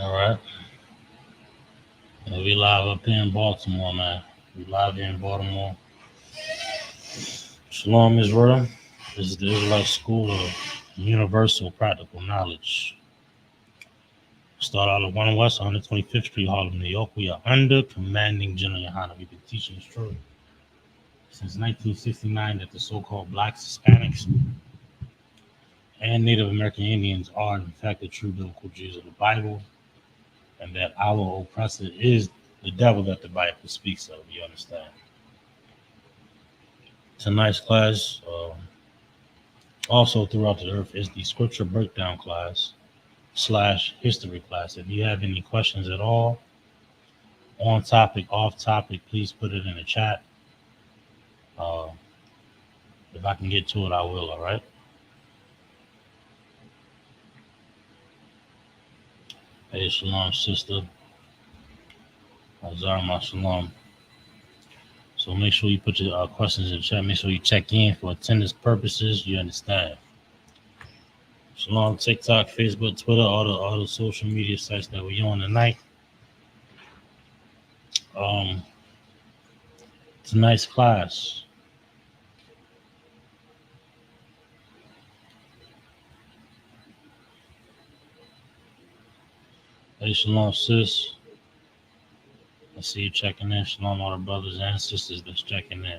All right. We live up here in Baltimore, man. We live here in Baltimore. Shalom, Israel. This is the Israelite School of Universal Practical Knowledge. Start out at 1 West 125th Street, Harlem, New York. We are under commanding General Yohana. We've been teaching this truth since 1969 that the so-called blacks, Hispanics, and Native American Indians are, in fact, the true biblical Jews of the Bible, and that our oppressor is the devil that the Bible speaks of. You understand? Tonight's class, also throughout the earth, is the scripture breakdown class / history class. If you have any questions at all, on topic, off topic, please put it in the chat. Uh, if I can get to it, I will. All right. Hey, shalom, sister. Azar, shalom. So make sure you put your questions in the chat. Make sure you check in for attendance purposes. You understand? Shalom, TikTok, Facebook, Twitter, all the social media sites that we're on tonight. Tonight's class. Hey, shalom, sis. I see you checking in. Shalom, all the brothers and sisters that's checking in.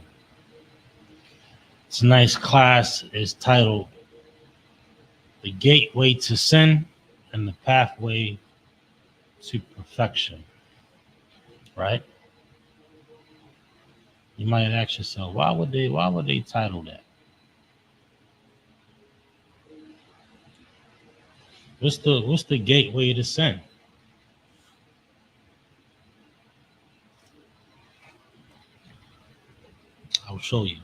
Tonight's class is titled The Gateway to Sin and the Pathway to Perfection. Right? You might ask yourself, why would they title that? What's the gateway to sin? I'll show you.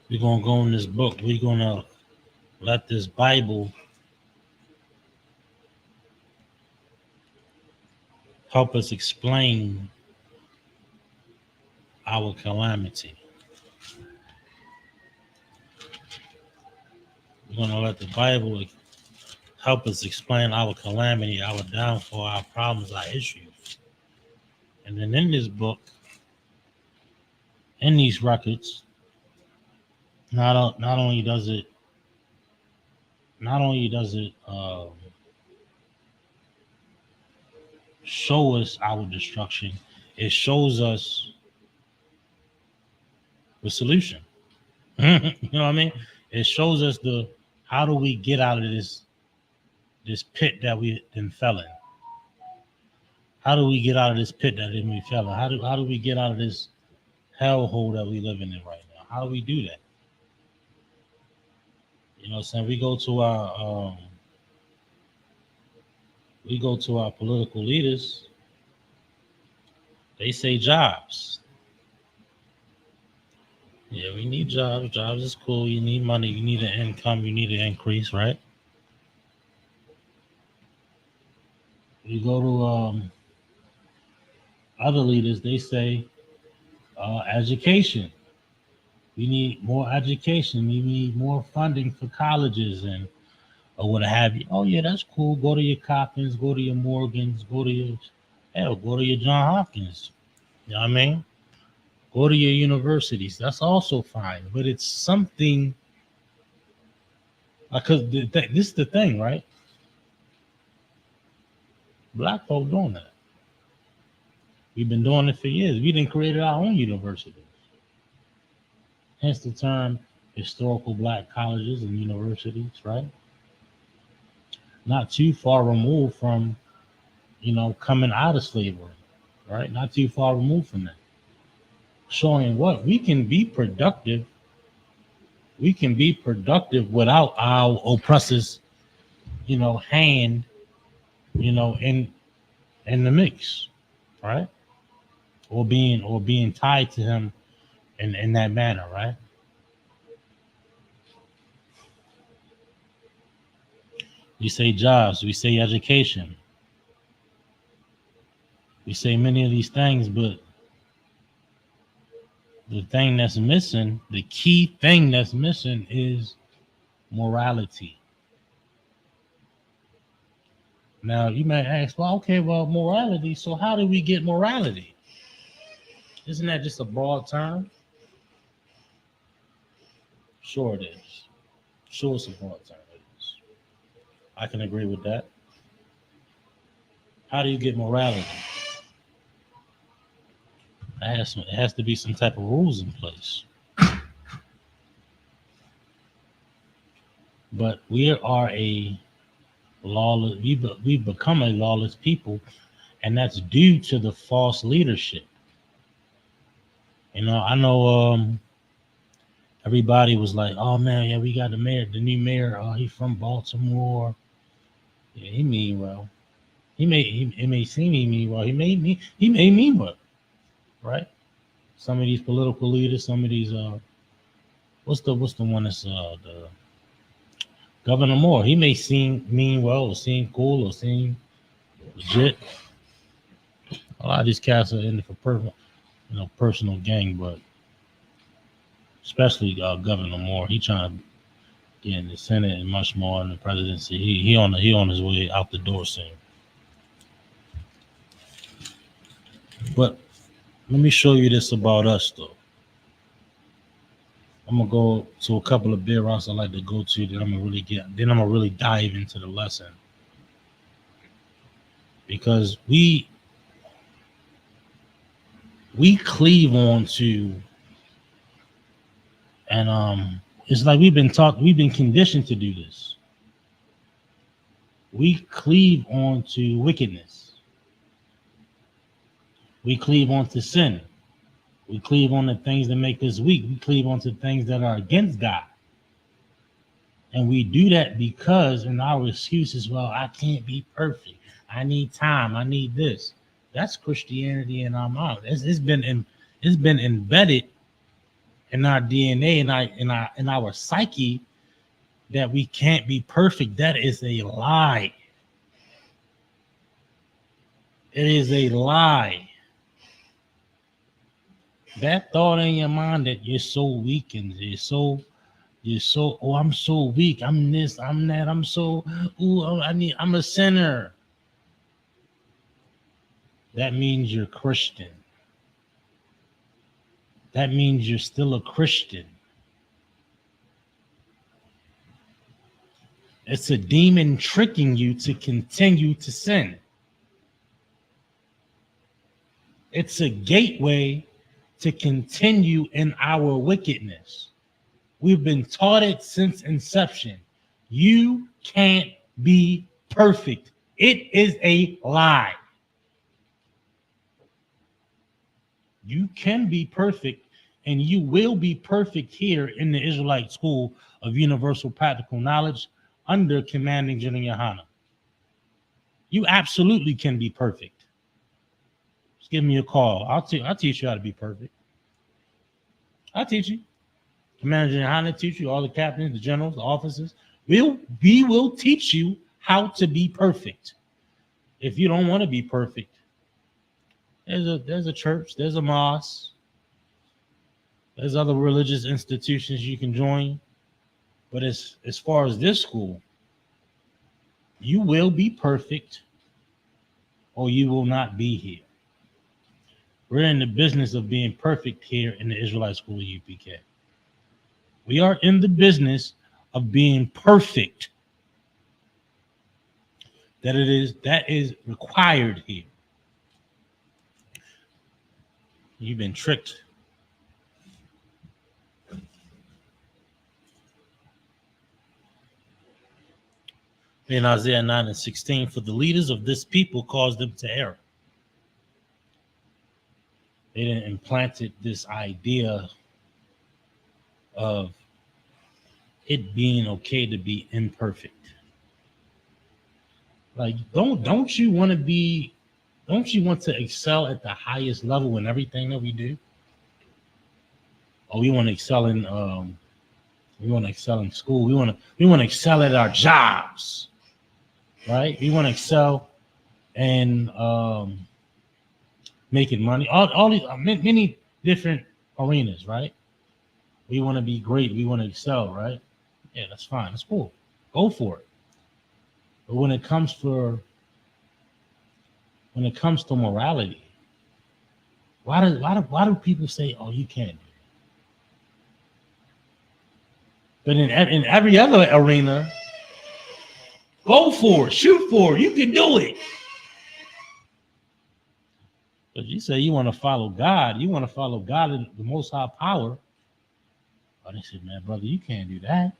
We're gonna go in this book. We're gonna let this Bible help us explain our calamity. We're gonna let the Bible help us explain our calamity, our downfall, our problems, our issues. And then in this book, in these records, not only does it show us our destruction, it shows us the solution. You know what I mean? It shows us how do we get out of this pit that we then fell in. How do we get out of this pit that we fell in? How do we get out of this hellhole that we living in right now? How do we do that? You know what I'm saying? We go to our political leaders. They say jobs. Yeah, we need jobs. Jobs is cool. You need money. You need an income. You need an increase, right? You go to other leaders. They say education. We need more education. We need more funding for colleges and or what have you. Oh yeah, that's cool. Go to your Coppins. Go to your Morgans. Go to your John Hopkins. You know what I mean? Go to your universities. That's also fine. But it's something because this is the thing, right? Black folk doing that. We've been doing it for years. We didn't create our own universities. Hence the term historical black colleges and universities, right? Not too far removed from, coming out of slavery, right? Not too far removed from that. Showing what we can be productive. We can be productive without our oppressors, hand, in the mix, right? Or being tied to him in that manner, right? We say jobs, we say education, we say many of these things, but the thing that's missing, the key thing that's missing is morality. Now you may ask, well, okay, well, morality. So how do we get morality? Isn't that just a broad term? Sure it is. Sure it's a broad term. It is. I can agree with that. How do you get morality? It has to be some type of rules in place. But we are a lawless. We've become a lawless people, and that's due to the false leadership. I know everybody was like, "Oh man, yeah, we got the new mayor. Oh, he's from Baltimore. Yeah, he mean well. It may seem he mean well. He may mean well, right? Some of these political leaders, some of these what's the one that's the Governor Moore. He may seem mean well or seem cool or seem legit. A lot of these cats are in it for personal gain, but especially Governor Moore, he trying to get in the Senate and much more in the presidency. He on his way out the door soon. But let me show you this about us though. I'm gonna go to a couple of beer routes I like to go to. Then I'm gonna really dive into the lesson because we cleave on to, and it's like we've been conditioned to do this. We cleave on to wickedness. We cleave on to sin. We cleave on the things that make us weak. We cleave on to things that are against God. And we do that because in our excuses, well, I can't be perfect. I need time. I need this. That's Christianity in our mind. It's been embedded in our DNA in our psyche that we can't be perfect. That is a lie. It is a lie. That thought in your mind that you're so weak and I'm so weak, I'm this, I'm that, I'm a sinner. That means you're Christian. That means you're still a Christian. It's a demon tricking you to continue to sin. It's a gateway to continue in our wickedness. We've been taught it since inception. You can't be perfect. It is a lie. You can be perfect, and you will be perfect here in the Israelite School of Universal Practical Knowledge under Commanding General Yohana. You absolutely can be perfect. Just give me a call. I'll teach you how to be perfect. I'll teach you. Commander General Yohana teach you, all the captains, the generals, the officers. We will teach you how to be perfect. If you don't want to be perfect, there's a church, there's a mosque, there's other religious institutions you can join. But as far as this school, you will be perfect or you will not be here. We're in the business of being perfect here in the Israelite School of UPK. We are in the business of being perfect. That is required here. You've been tricked. In Isaiah 9:16, for the leaders of this people caused them to err. They didn't implanted this idea of it being okay to be imperfect. Like, don't you want to excel at the highest level in everything that we do? Or we want to excel in school. We want to excel at our jobs, right? We want to excel in making money. All these many different arenas, right? We want to be great. We want to excel, right? Yeah, that's fine. That's cool. Go for it. But when it comes for when it comes to morality. Why do people say, "Oh, you can't do it"? But in every other arena, go for it, shoot for it, you can do it. But you say you want to follow God, you want to follow God in the Most High power. Oh, they said, man, brother, you can't do that.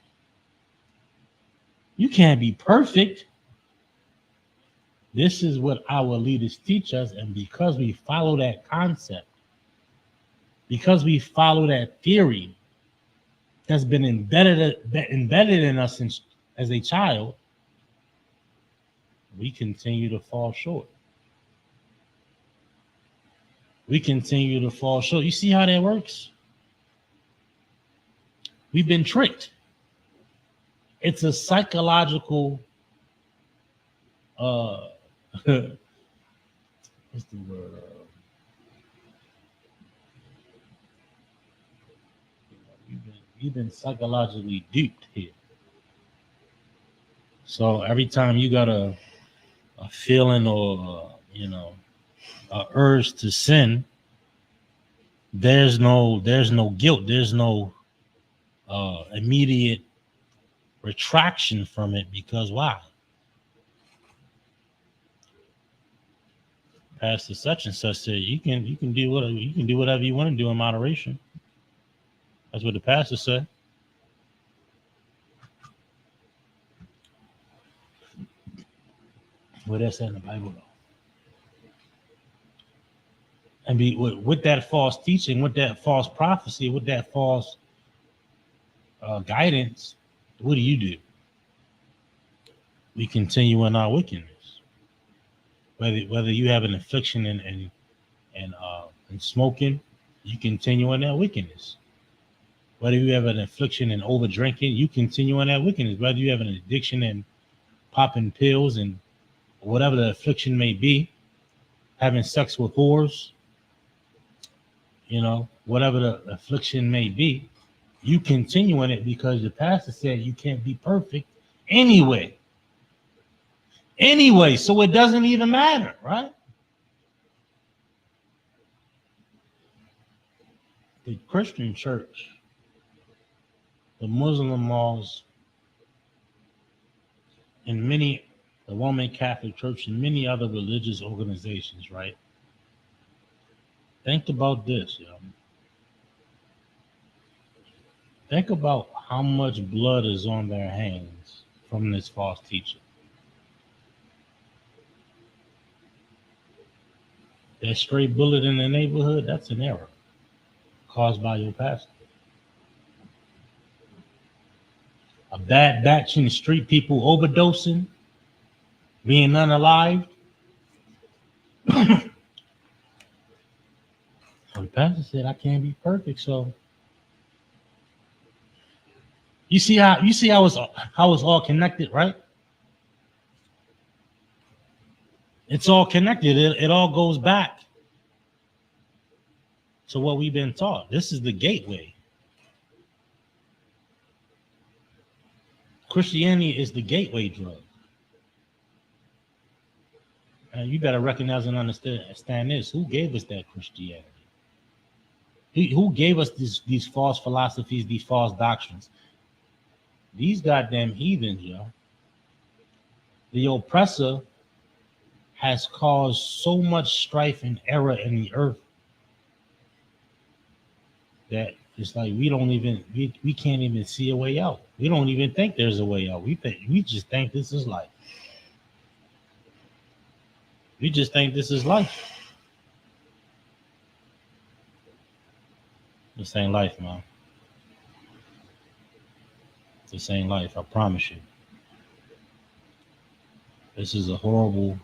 You can't be perfect. This is what our leaders teach us, and because we follow that concept, because we follow that theory that's been embedded in us since as a child, we continue to fall short. We continue to fall short. You see how that works? We've been tricked. It's a psychological what's the word? We've been psychologically duped here. So every time you got a feeling or a urge to sin, there's no guilt, there's no immediate retraction from it, because why? Pastor such and such said you can do whatever you want to do in moderation. That's what the pastor said. What that's in the Bible though. And with that false teaching, with that false prophecy, with that false guidance, what do? We continue in our wickedness. Whether you have an affliction in smoking, you continue in that wickedness. Whether you have an affliction in over drinking, you continue in that wickedness. Whether you have an addiction in popping pills and whatever the affliction may be, having sex with whores, whatever the affliction may be, you continue in it because the pastor said you can't be perfect anyway. So it doesn't even matter, right? The Christian church, the Muslim laws, and the Roman Catholic Church and many other religious organizations, right? Think about this, Think about how much blood is on their hands from this false teaching. That stray bullet in the neighborhood, that's an error caused by your pastor. A bad batch in the street, people overdosing, being unalived. The pastor said, I can't be perfect, so you see how it's all connected, right? It's all connected. It all goes back to what we've been taught. This is the gateway. Christianity is the gateway drug. And you better recognize and understand this. Who gave us that Christianity? Who gave us these false philosophies, these false doctrines? These goddamn heathens, The oppressor has caused so much strife and error in the earth that it's like we can't even see a way out. We don't even think there's a way out. We just think this is life. We just think this is life. This ain't life, man. This ain't life, I promise you. This is a horrible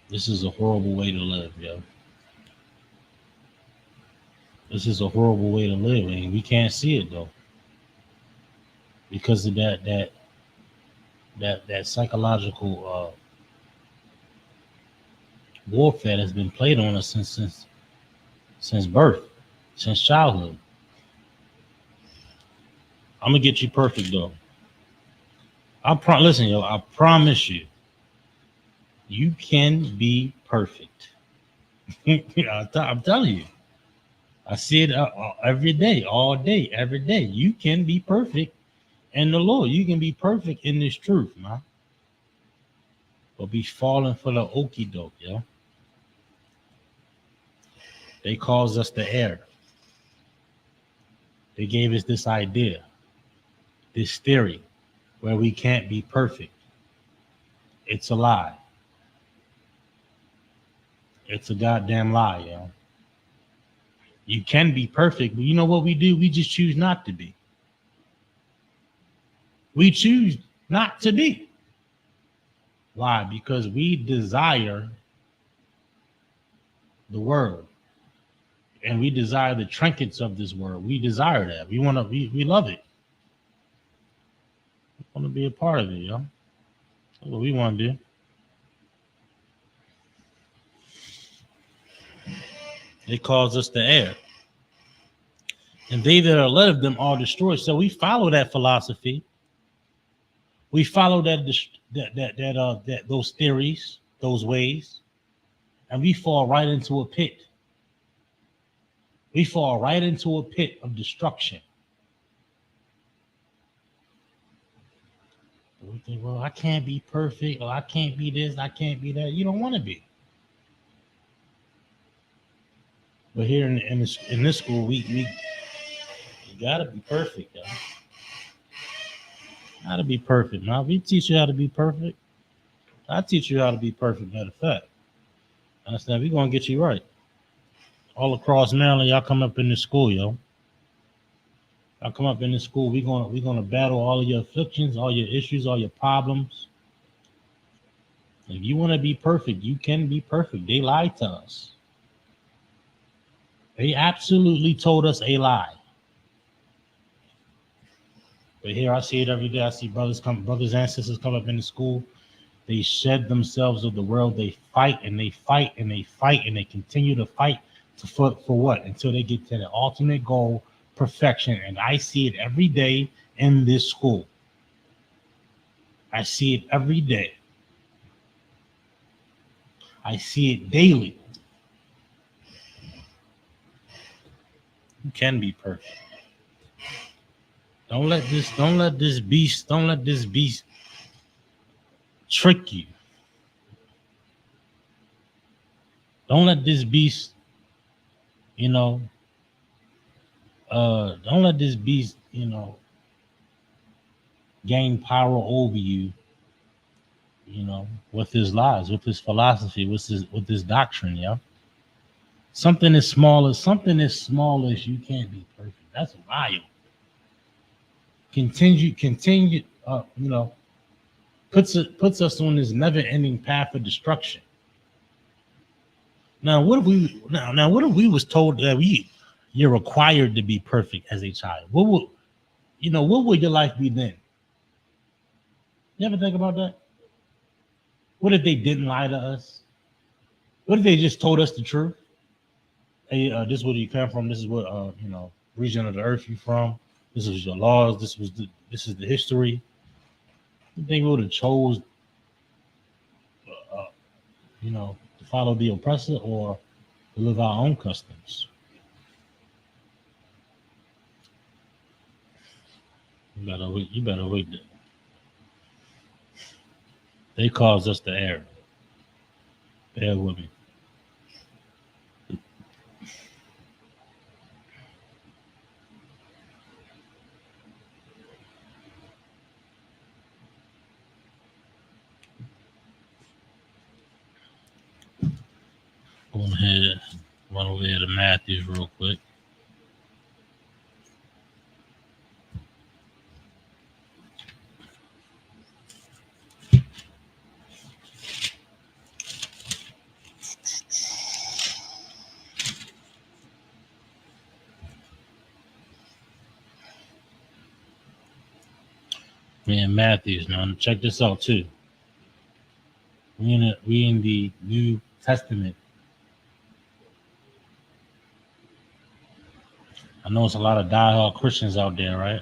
way to live, yo. This is a horrible way to live, and we can't see it though. Because of that psychological warfare that's been played on us since birth, since childhood. I'm gonna get you perfect though. Listen, I promise you, You can be perfect. I'm telling you. I see it every day, all day, every day. You can be perfect in the Lord. You can be perfect in this truth, man. But be falling for the okie doke, yo. They caused us to err. They gave us this idea, this theory, where we can't be perfect. It's a lie. It's a goddamn lie, yo. You can be perfect, but you know what we do? We just choose not to be. We choose not to be. Why? Because we desire the world and we desire the trinkets of this world. We desire that. We love it. We want to be a part of it, yo. That's what we want to do. It caused us to err. And they that are led of them are destroyed. So we follow that philosophy. We follow that those theories, those ways, and we fall right into a pit. We fall right into a pit of destruction. We think, well, I can't be perfect, or I can't be this, I can't be that. You don't want to be. But here in this school, we you gotta be perfect, y'all. Gotta be perfect. Now, if we teach you how to be perfect, I teach you how to be perfect. Matter of fact, understand? We're gonna get you right. All across Maryland, y'all come up in this school, yo. Y'all come up in this school. We're gonna battle all of your afflictions, all your issues, all your problems. If you want to be perfect, you can be perfect. They lied to us. They absolutely told us a lie. But here I see it every day. I see brothers and sisters come up in the school. They shed themselves of the world. They fight and they fight and they fight and they continue to fight for what? Until they get to the ultimate goal, perfection. And I see it every day in this school. I see it every day. I see it daily. You can be perfect. Don't let this beast trick you. Don't let this beast, don't let this beast, gain power over you, with his lies, with his philosophy, with his doctrine, yeah. Something as small as you can't be perfect. That's wild. Continue, puts us on this never-ending path of destruction. Now, what if we was told that you're required to be perfect as a child? What would your life be then? You ever think about that? What if they didn't lie to us? What if they just told us the truth? Hey, this is where you come from. This is what region of the earth you from. This is your laws. This is the history. You think we would have chose, to follow the oppressor or to live our own customs? You better wait. You better wait. They caused us to err. Bear with me. Going ahead, run over here to Matthews real quick. Man, Matthews, now check this out too. We in the New Testament. I know it's a lot of diehard Christians out there, right?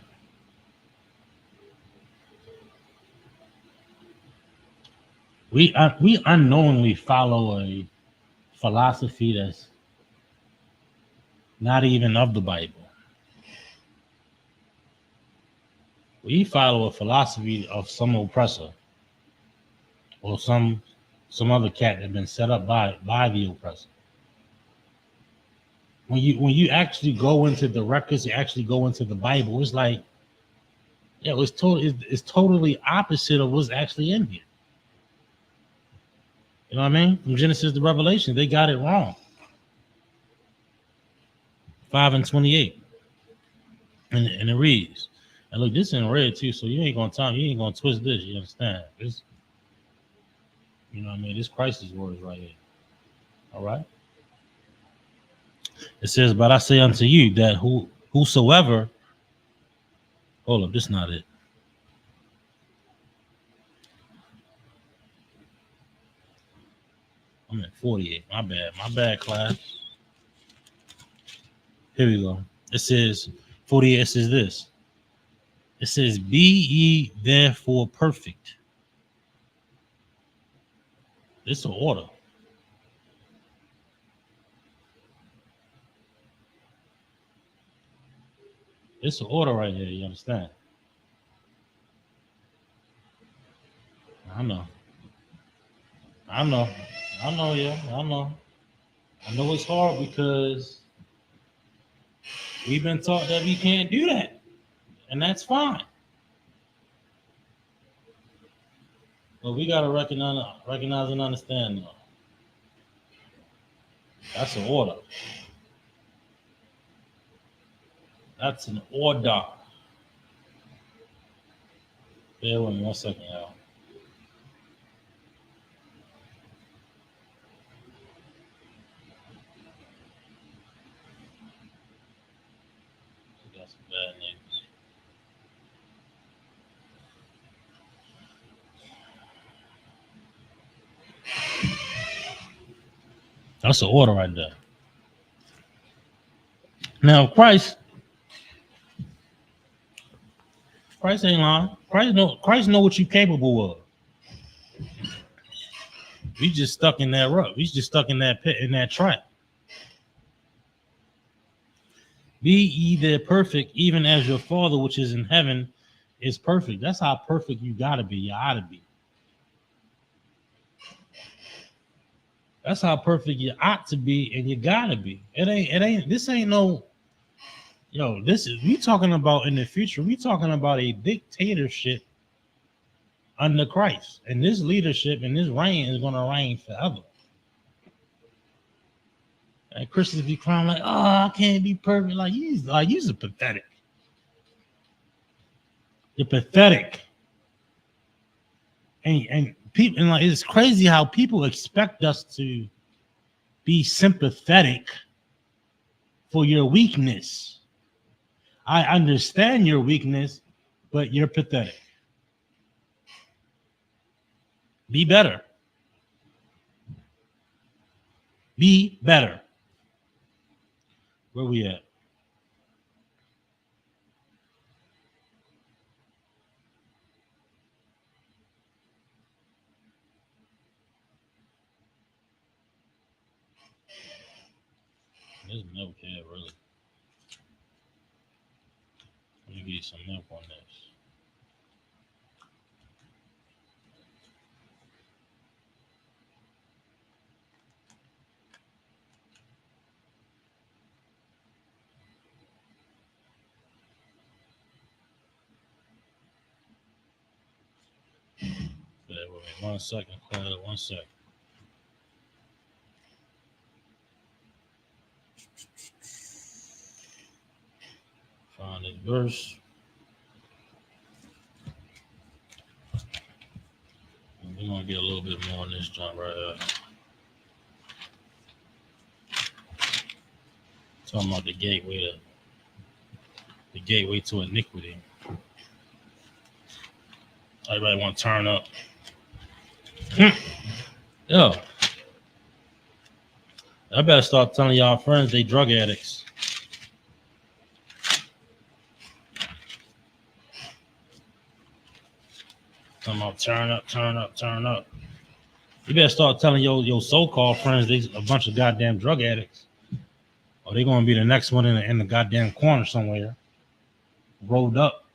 We unknowingly follow a philosophy that's not even of the Bible. We follow a philosophy of some oppressor or some other cat that's been set up by the oppressor. When you actually go into the records, you actually go into the Bible, it's like, yeah, it's totally opposite of what's actually in here. You know what I mean? From Genesis to Revelation, they got it wrong. 5:28. And it reads, and look, this is in red too, so you ain't gonna twist this, you understand? This, you know what I mean? This crisis words right here. All right. It says, but I say unto you that whosoever, hold up, this is not it. I'm at 48. My bad, class. Here we go. It says 48. It says this. It says, be ye therefore perfect. It's an order. It's an order right here. You understand? I know. I know. I know, yeah. I know. I know it's hard because we've been taught that we can't do that. And that's fine. But we gotta recognize and understand though. That's an order. That's an order. Bear with me 1 second, y'all. We got some bad news. That's an order right there. Now, Christ ain't lying. Christ know what you're capable of. We just stuck in that rut. We just stuck in that pit, in that trap. Be ye there perfect, even as your Father which is in heaven is perfect. That's how perfect you gotta be. You ought to be. That's how perfect you ought to be, and you gotta be. It ain't. This ain't no. Yo, this is we talking about in the future. We talking about a dictatorship under Christ, and this leadership and this reign is gonna reign forever. And Christians be crying like, "Oh, I can't be perfect." Like you're pathetic. You're pathetic. And people, and like it's crazy how people expect us to be sympathetic for your weakness. I understand your weakness, but you're pathetic. Be better. Be better. Where we at? There's milk here, really. Let me give you some milk on this. Bear with me 1 second, Clyde. 1 second. Find this verse. We're gonna get a little bit more on this jump right here. Talking about the gateway to iniquity. Everybody want to turn up. Yo, I better start telling y'all friends they drug addicts. Talking about turn up. You better start telling your so-called friends they a bunch of goddamn drug addicts, or they're gonna be the next one in the goddamn corner somewhere, rolled up.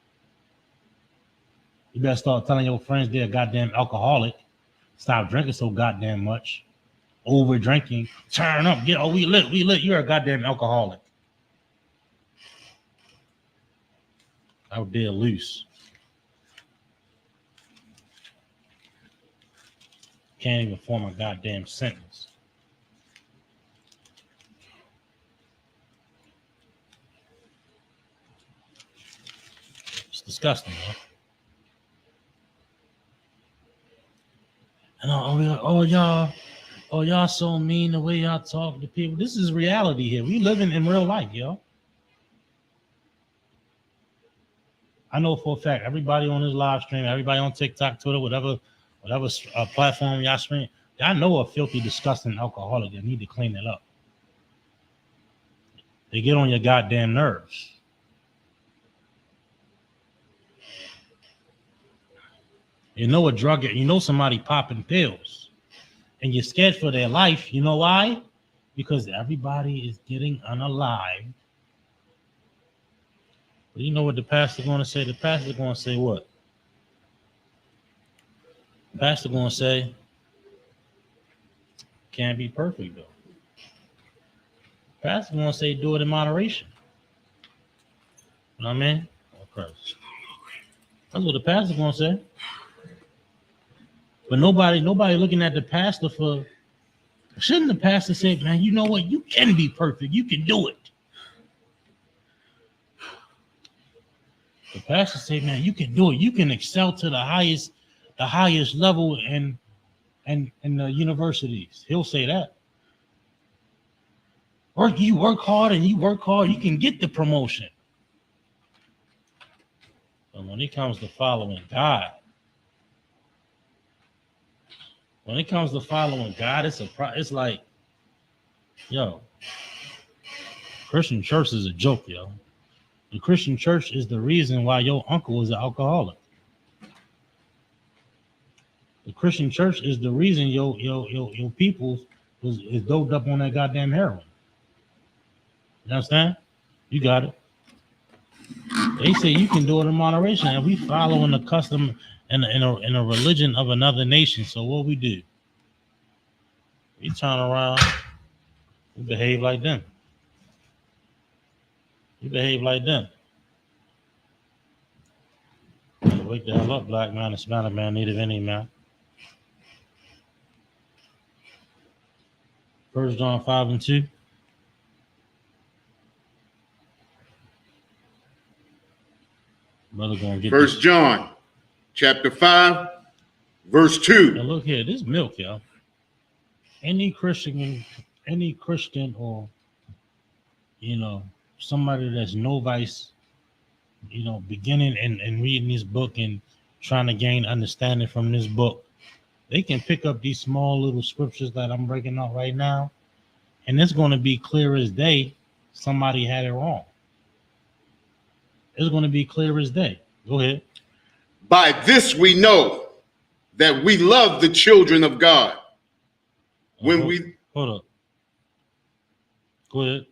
You better start telling your friends they're a goddamn alcoholic. Stop drinking so goddamn much. Over drinking. Turn up. Get we lit. You're a goddamn alcoholic. Out there loose. Can't even form a goddamn sentence. It's disgusting, man. And y'all so mean the way y'all talk to people. This is reality here. We living in real life, yo. I know for a fact everybody on this live stream, everybody on TikTok, Twitter, whatever platform y'all stream, y'all know a filthy, disgusting alcoholic that need to clean it up. They get on your goddamn nerves. You know a drug, you know somebody popping pills, and you're scared for their life. You know why? Because everybody is getting unalived. But you know what the pastor going to say? The pastor going to say what? The pastor going to say, can't be perfect though. The pastor going to say, do it in moderation. You know what I mean? Oh, Christ. That's what the pastor going to say. But nobody looking at the pastor for. Shouldn't the pastor say, man, you know what? You can be perfect. You can do it. The pastor say, man, you can do it. You can excel to the highest level in the universities. He'll say that. You work hard, you can get the promotion. But when it comes to following God, it's like, yo, Christian church is a joke, yo. The Christian church is the reason why your uncle is an alcoholic. The Christian church is the reason your people is doped up on that goddamn heroin. You understand? You got it. They say you can do it in moderation, and we following the custom in a religion of another nation. So what we do? We turn around, we behave like them. You behave like them. Wake the hell up, black man, Hispanic man, Native Indian man. 1 John 5:2. Brother gonna get 1 John chapter 5, verse 2. Now look here, this milk, y'all. Any Christian or somebody that's novice, beginning and reading this book and trying to gain understanding from this book, they can pick up these small little scriptures that I'm breaking out right now, and it's going to be clear as day somebody had it wrong. It's going to be clear as day. Go ahead. By this we know that we love the children of God. Hold up. Go ahead.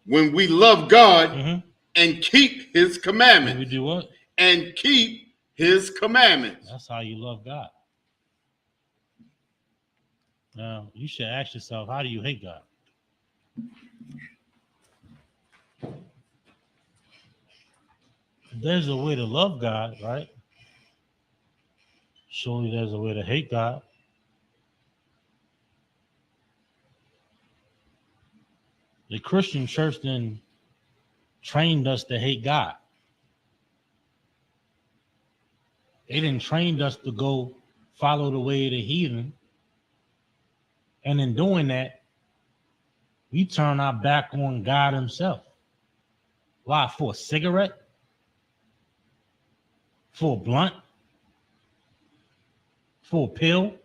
When we love God and keep his commandments. When we do what? And keep his commandments. That's how you love God. Now, you should ask yourself, how do you hate God? There's a way to love God, right? Surely there's a way to hate God. The Christian church then trained us to hate God. They didn't train us to go follow the way of the heathen. And in doing that, we turn our back on God himself. Why? For a cigarette? For a blunt? For a pill?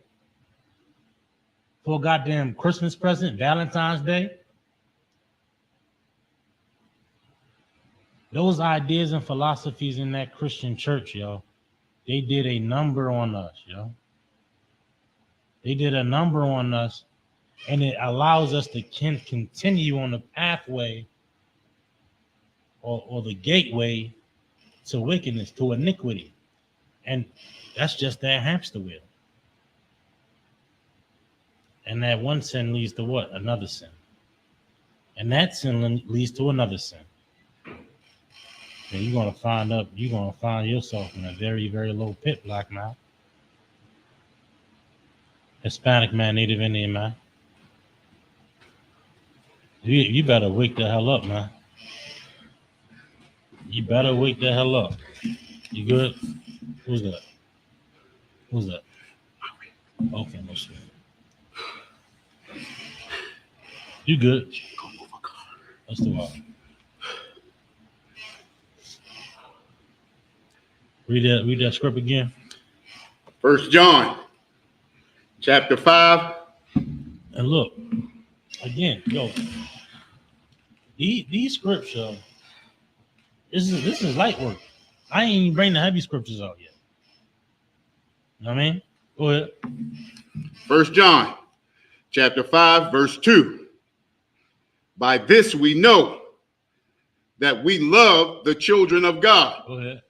For a goddamn Christmas present, Valentine's Day? Those ideas and philosophies in that Christian church, yo, they did a number on us, yo. They did a number on us, and it allows us to continue on the pathway or the gateway to wickedness, to iniquity. And that's just that hamster wheel. And that one sin leads to what? Another sin. And that sin leads to another sin. And you're gonna find yourself in a very, very low pit, black man. Hispanic man, Native Indian man. You better wake the hell up, man. You better wake the hell up. You good? Who's that? Who's that? Okay, no sweat. You good? Let's do it. Read that script again. 1 John, chapter 5. And look, again, yo, these scriptures, this is light work. I ain't even bring the heavy scriptures out yet. You know what I mean? Go ahead. 1 John, chapter 5, verse 2. By this we know that we love the children of God. Go ahead.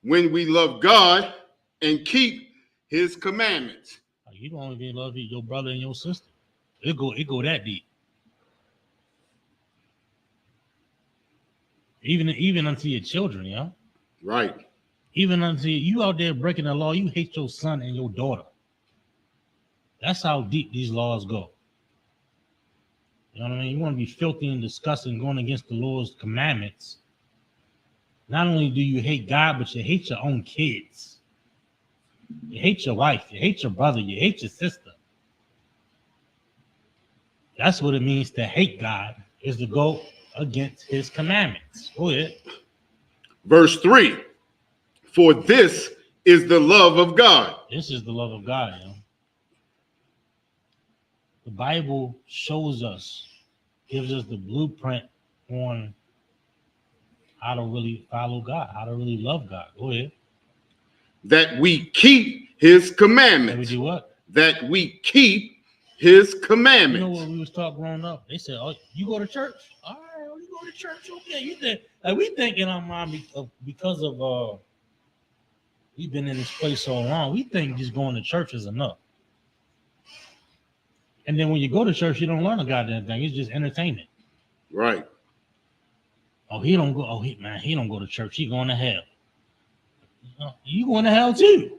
When we love God and keep his commandments. You don't even love your brother and your sister. It go that deep. Even unto your children, yeah. Right. Even unto you out there breaking the law, you hate your son and your daughter. That's how deep these laws go. You know what I mean? You want to be filthy and disgusting, going against the Lord's commandments. Not only do you hate God, but you hate your own kids. You hate your wife. You hate your brother. You hate your sister. That's what it means to hate God, is to go against his commandments. Go ahead. Verse 3. For this is the love of God. This is the love of God, you know. The Bible shows us, gives us the blueprint on how to really follow God, how to really love God. Go ahead. That we keep his commandments. That we do what? That we keep his commandments. You know what we was taught growing up? They said, "Oh, you go to church? All right, you go to church? Okay." You think like we think in our mind because of we've been in this place so long, we think just going to church is enough. And then when you go to church, you don't learn a goddamn thing. It's just entertainment. Right. Oh, he don't go. Oh, he don't go to church. He going to hell. You going to hell too.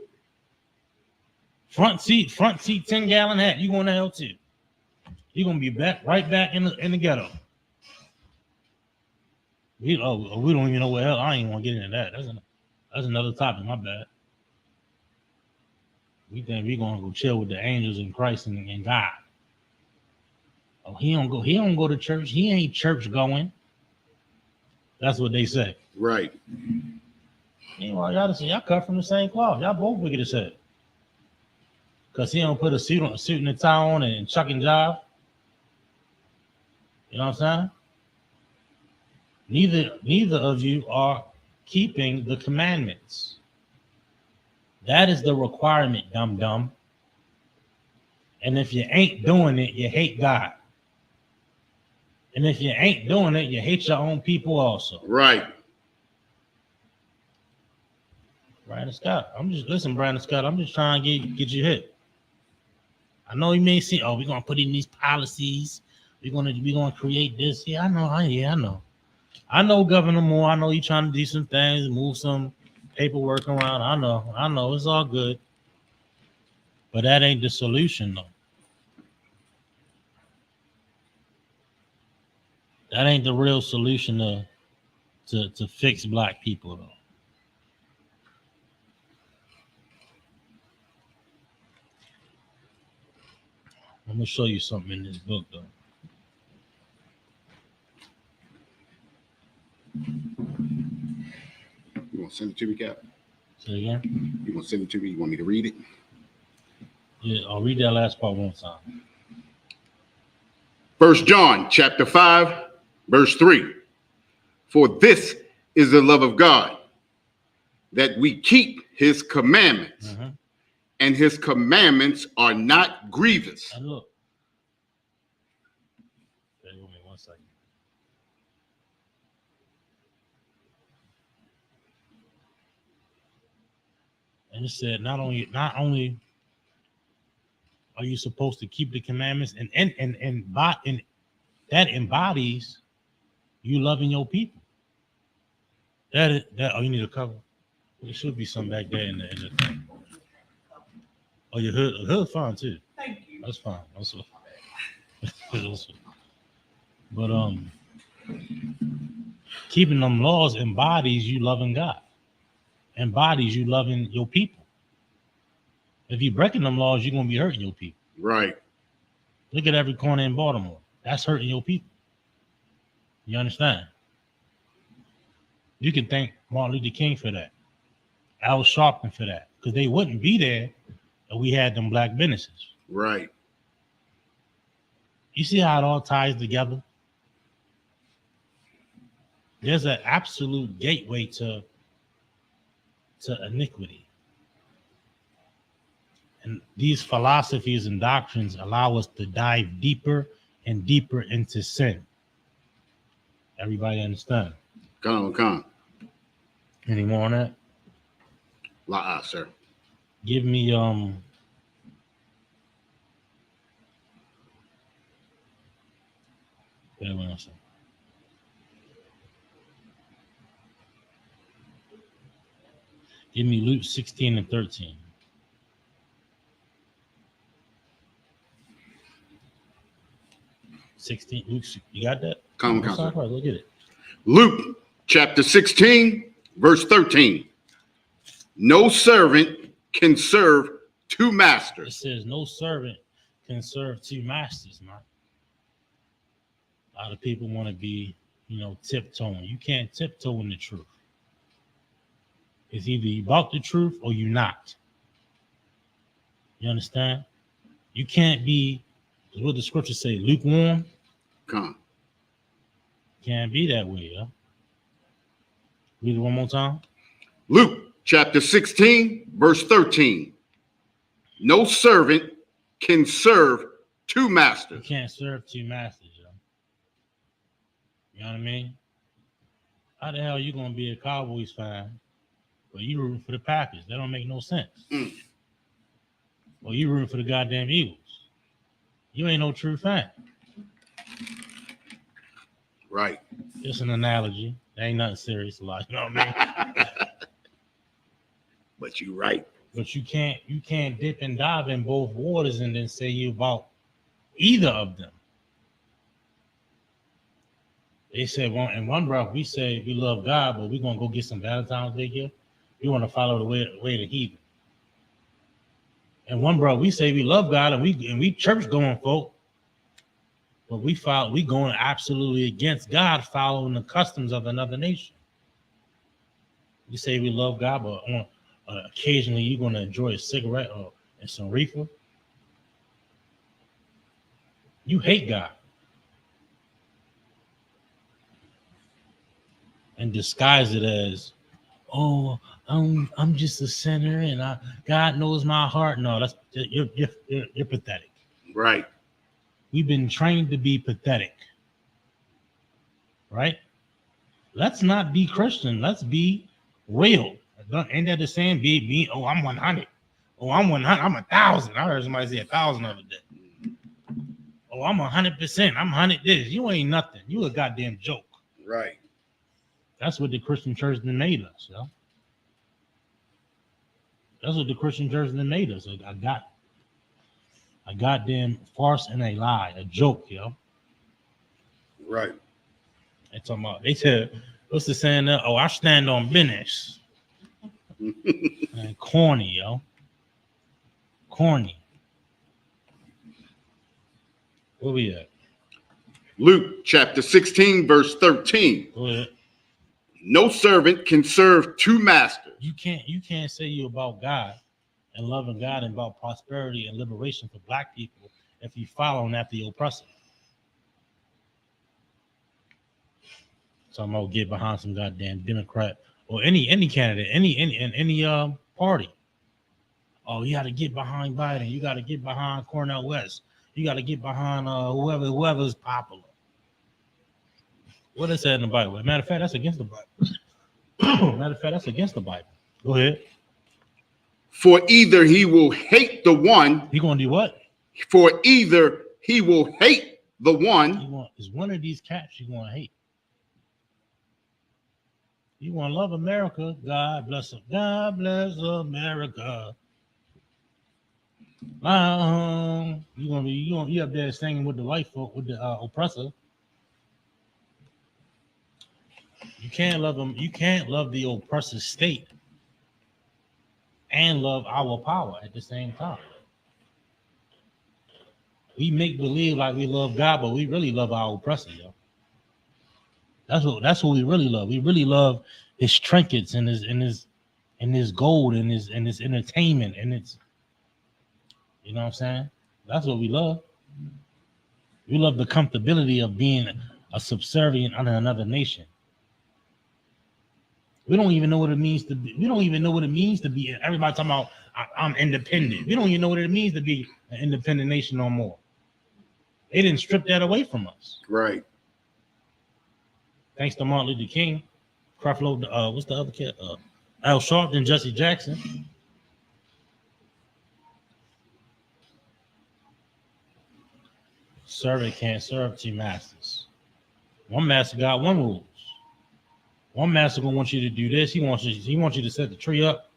Front seat, 10-gallon hat. You going to hell too. You're gonna be right back in the ghetto. We don't even know where hell. I ain't want to get into that. That's another topic. My bad. We think we gonna go chill with the angels and Christ and God. Oh, he don't go to church. He ain't church going. That's what they say. Right. Meanwhile, y'all cut from the same cloth. Y'all both wicked as hell. Cause he don't put a suit and a tie on and chuck and jive. You know what I'm saying? Neither of you are keeping the commandments. That is the requirement, dum. And if you ain't doing it, you hate God. And if you ain't doing it, you hate your own people also. Right. Brandon Scott. Brandon Scott, I'm just trying to get you hit. I know you may see, oh, we're gonna put in these policies, we're gonna create this. Yeah, I know. I know Governor Moore, I know he's trying to do some things, move some paperwork around. I know, it's all good. But that ain't the solution, though. That ain't the real solution to fix black people, though. I'm gonna show you something in this book, though. You want to send it to me, Cap? Say it again? You want to send it to me? You want me to read it? Yeah, I'll read that last part one time. 1 John chapter 5, verse 3. For this is the love of God, that we keep his commandments and his commandments are not grievous. And look, bear with me 1 second. And it said, not only are you supposed to keep the commandments, and that embodies you loving your people. That oh, you need a cover. There should be some back there in the thing. Oh, your hood fine too. Thank you. That's fine. That's but keeping them laws embodies you loving God, embodies you loving your people. If you're breaking them laws, you're gonna be hurting your people. Right. Look at every corner in Baltimore. That's hurting your people. You understand? You can thank Martin Luther King for that, Al Sharpton for that, because they wouldn't be there if we had them black businesses. Right. You see how it all ties together? There's an absolute gateway to iniquity. And these philosophies and doctrines allow us to dive deeper and deeper into sin. Everybody understand? Come on. Any more on that? La, sir. Give me wait one second. Give me Luke 16 and 13. Luke, you got that? Come Sir. on. Look at it. Luke chapter 16, verse 13. No servant can serve two It masters. says no servant can serve two masters, man. A lot of people want to be, tiptoeing. You can't tiptoe in the truth. It's either you about the truth or you not. You understand? You can't be, what the scriptures say, lukewarm. Come. Can't be that way, yeah. Read it one more time. Luke chapter 16, verse 13. No servant can serve two You masters. can't serve two masters, yo. You know what I mean? How the hell are you gonna be a Cowboys fan, but you rooting for the Packers? That don't make no sense. Or you rooting for the goddamn Eagles? You ain't no true fan. Right. Just an analogy. That ain't nothing serious a lot. You know what I mean? But you're right. But you can't dip and dive in both waters and then say you about either of them. They said in one breath we say we love God, but we're gonna go get some Valentine's Day gift. We want to follow the way of the heathen. And one breath we say we love God and we church going folk, but we going absolutely against God, following the customs of another nation. We say we love God, but on occasionally you're gonna enjoy a cigarette and some reefer. You hate God. And disguise it as, oh, I'm just a sinner and God knows my heart. No, you're pathetic. Right. We've been trained to be pathetic, right? Let's not be Christian. Let's be real. Ain't that the saying? Be oh, I'm 100. Oh, I'm 100. I'm 1,000. I heard somebody say 1,000 the other day. Oh, I'm 100%. I'm 100 this. You ain't nothing. You a goddamn joke. Right. That's what the Christian church then made us, yo. That's what the Christian church then made us. A goddamn farce and a lie, a joke, yo. Right. They said, what's the saying there? Oh, I stand on business. And corny, yo. Corny. Where we at? Luke chapter 16, verse 13. Go ahead. No servant can serve two masters. You can't say you about God and loving God and about prosperity and liberation for black people if you following after the oppressor. So I'm gonna get behind some goddamn Democrat or any candidate, any party. Oh, you got to get behind Biden. You got to get behind Cornel West. You got to get behind whoever's popular. What is that in the Bible? Matter of fact, that's against the Bible. Matter of fact, that's against the Bible. Go ahead. For either he will hate the one. He gonna do what? For either he will hate the one. Is one of these cats you gonna hate? You want to love America? God bless them. God bless America. You up there singing with the white folk, with the oppressor. You can't love them. You can't love the oppressive state and love our power at the same time. We make believe like we love God, but we really love our oppressor, yo. That's what we really love. We really love his trinkets and his gold and his entertainment and its, you know what I'm saying? That's what we love. We love the comfortability of being a subservient under another nation. We don't even know what it means to be. We don't even know what it means to be. Everybody talking about I'm independent. We don't even know what it means to be an independent nation no more. They didn't strip that away from us. Right. Thanks to Martin Luther King, Creflo, what's the other kid? Al Sharpton, Jesse Jackson. Servant can't serve two masters. One master got one rules. One master gonna want you to do this. He wants you to set the tree up.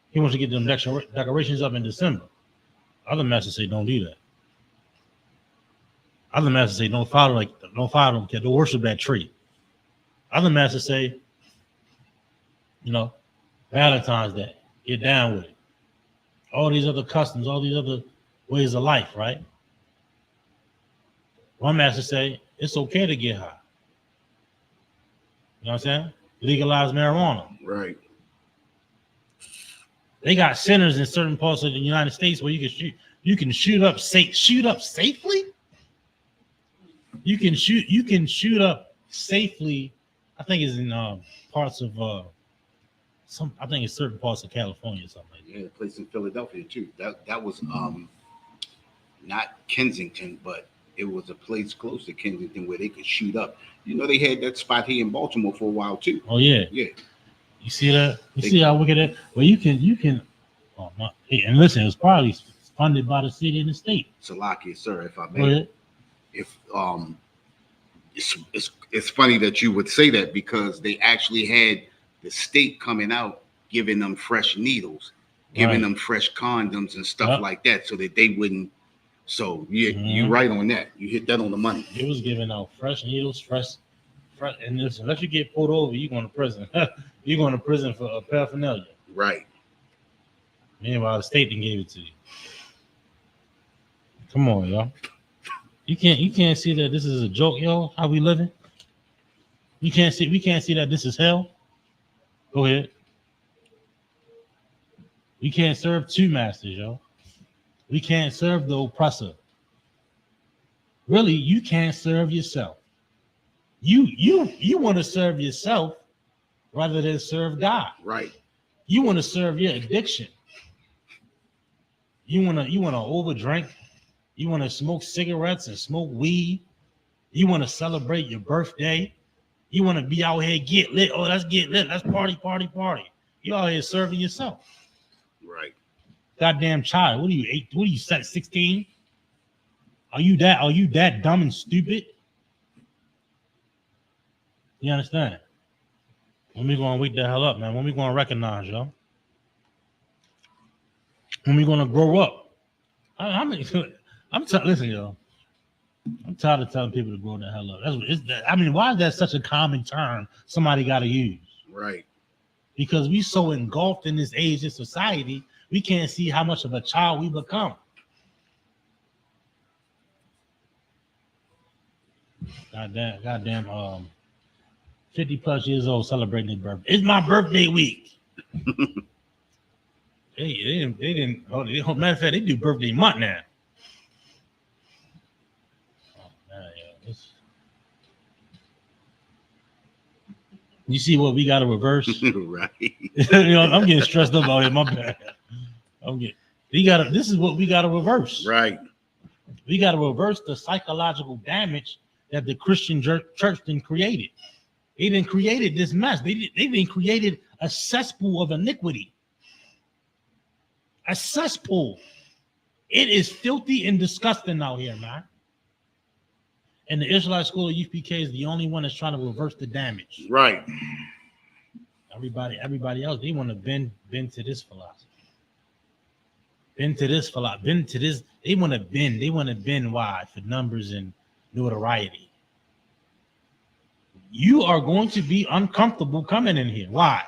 He wants you to get them decorations up in December. Other masters say don't do that. Other masters say don't follow them, don't worship that tree. Other masters say, Valentine's Day, get down with it. All these other customs, all these other ways of life, right? One master say it's okay to get high. You know what I'm saying? Legalize marijuana. Right. They got centers in certain parts of the United States where you can shoot up safely. You can shoot up safely. I think it's in parts of I think it's certain parts of California or something like that. Yeah, a place in Philadelphia too. That was not Kensington, but it was a place close to Kensington where they could shoot up. They had that spot here in Baltimore for a while too. Oh yeah. Yeah. You see that? See how wicked that? Well, you can. Oh my! And listen, it was probably funded by the city and the state. Salakia, sir, if I may. If it's funny that you would say that because they actually had the state coming out giving them fresh needles, giving them fresh condoms and stuff like that, so that they wouldn't. So you're right on that. You hit that on the money. It was giving out fresh needles, fresh, and listen, unless you get pulled over, you're going to prison. You're going to prison for paraphernalia. Right. Meanwhile, the state didn't give it to you. Come on, y'all. You can't see that this is a joke, yo. How we living? We can't see that this is hell. Go ahead. We can't serve two masters, yo. We can't serve the oppressor. Really, you can't serve yourself. You want to serve yourself rather than serve God. Right. You want to serve your addiction. You want to overdrink. You want to smoke cigarettes and smoke weed. You want to celebrate your birthday. You want to be out here get lit. Oh, let's get lit. Let's party. You out here serving yourself. Right. Goddamn child. What are you, 8? What are you, 16? Are you that dumb and stupid? You understand? When we gonna wake the hell up, man? When we gonna recognize, y'all? When we gonna grow up? Listen, y'all. I'm tired of telling people to grow the hell up. Why is that such a common term somebody got to use? Right. Because we so engulfed in this age of society, we can't see how much of a child we become. Goddamn, 50 plus years old celebrating their birthday. It's my birthday week. They didn't. Matter of fact, they do birthday month now. Oh, man, yeah, you see what we got to reverse? Right. I'm getting stressed up about it. My bad. Okay. This is what we gotta reverse. Right. We gotta reverse the psychological damage that the Christian church then created. They didn't created this mess. They didn't created a cesspool of iniquity. A cesspool. It is filthy and disgusting out here, man. And the Israelite School of UPK is the only one that's trying to reverse the damage. Right. Everybody else, they want to bend to this philosophy. Bend to this philosophy. Bend to this. They want to bend. They want to bend why? For numbers and notoriety. You are going to be uncomfortable coming in here. Why?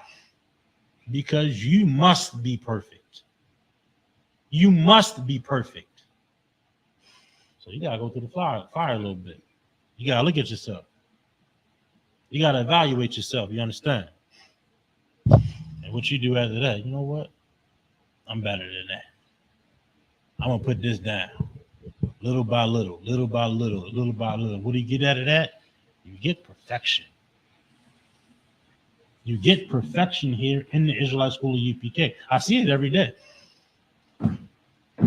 Because you must be perfect. You must be perfect. So you gotta go through the fire a little bit. You gotta look at yourself. You gotta evaluate yourself. You understand? And what you do after that, you know what? I'm better than that. I'm gonna put this down, little by little, little by little, little by little. What do you get out of that? You get perfection. You get perfection here in the Israelite School of UPK. I see it every day.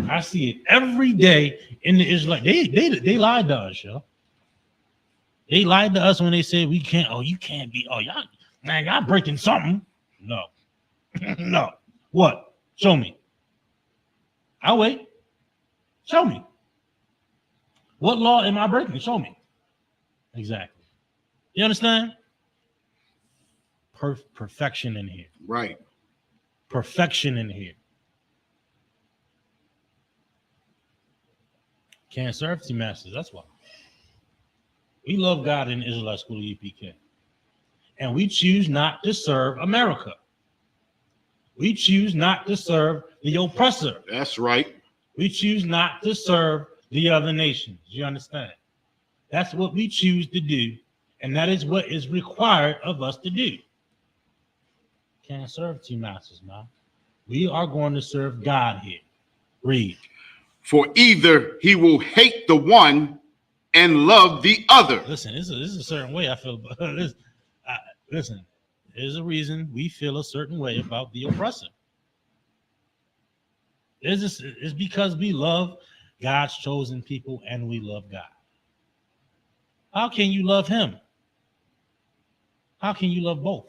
I see it every day in the Israelite. They lied to us, yo. They lied to us when they said we can't. Oh, you can't be. Oh, y'all breaking something. No, no. What? Show me. I'll wait. Show me. What law am I breaking? Show me. Exactly. You understand? Perfection in here. Right. Perfection in here. Can't serve two masters. That's why. We love God in the Israelite School of UPK. And we choose not to serve America. We choose not to serve the oppressor. That's right. We choose not to serve the other nations. You understand? That's what we choose to do. And that is what is required of us to do. Can't serve two masters, man. We are going to serve God here. Read. For either he will hate the one and love the other. Listen, this is a certain way I feel about this. Listen, there's a reason we feel a certain way about the oppressor. It's because we love God's chosen people and we love God. How can you love him? How can you love both?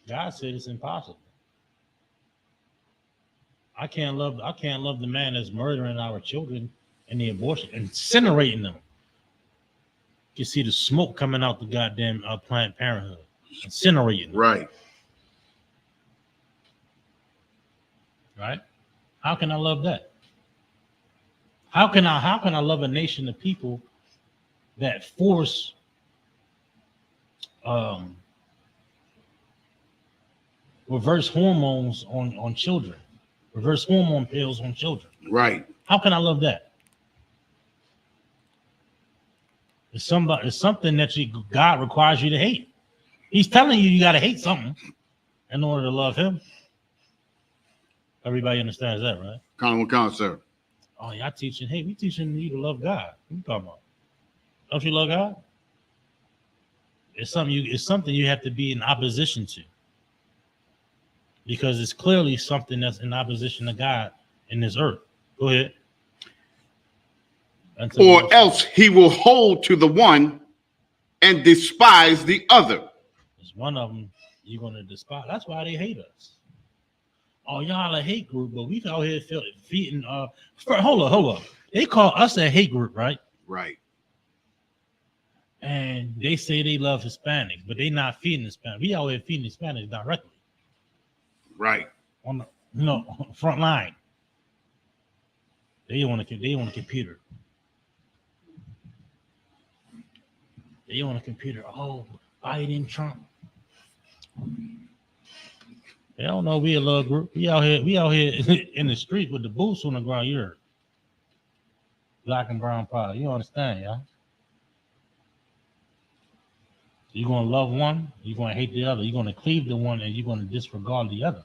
God said it's impossible. I can't love the man that's murdering our children and the abortion, incinerating them. You see the smoke coming out the goddamn Planned Parenthood, incinerating them. Right. Right? How can I love that? How can I love a nation of people that force reverse hormones on children, reverse hormone pills on children? Right. How can I love that? It's something that God requires you to hate. He's telling you got to hate something in order to love him. Everybody understands that, right? Count, sir. Oh, y'all teaching? Hey, we teaching you to love God. What you talking about? Don't you love God? It's something you have to be in opposition to, because it's clearly something that's in opposition to God in this earth. Go ahead. Or else he will hold to the one and despise the other. There's one of them you're going to despise. That's why they hate us. Oh, y'all a hate group, but we out here feeding. Hold up. They call us a hate group, right? Right. And they say they love Hispanics, but they not feeding Hispanics. We out here feeding Hispanics directly. Right. On the front line. They want a computer. They want a computer. Oh, Biden, Trump. They don't know we a little group. We out here in the street with the boots on the ground. You're black and brown powder. You understand, yeah? You're gonna love one, you're gonna hate the other. You're gonna cleave the one, and you're gonna disregard the other.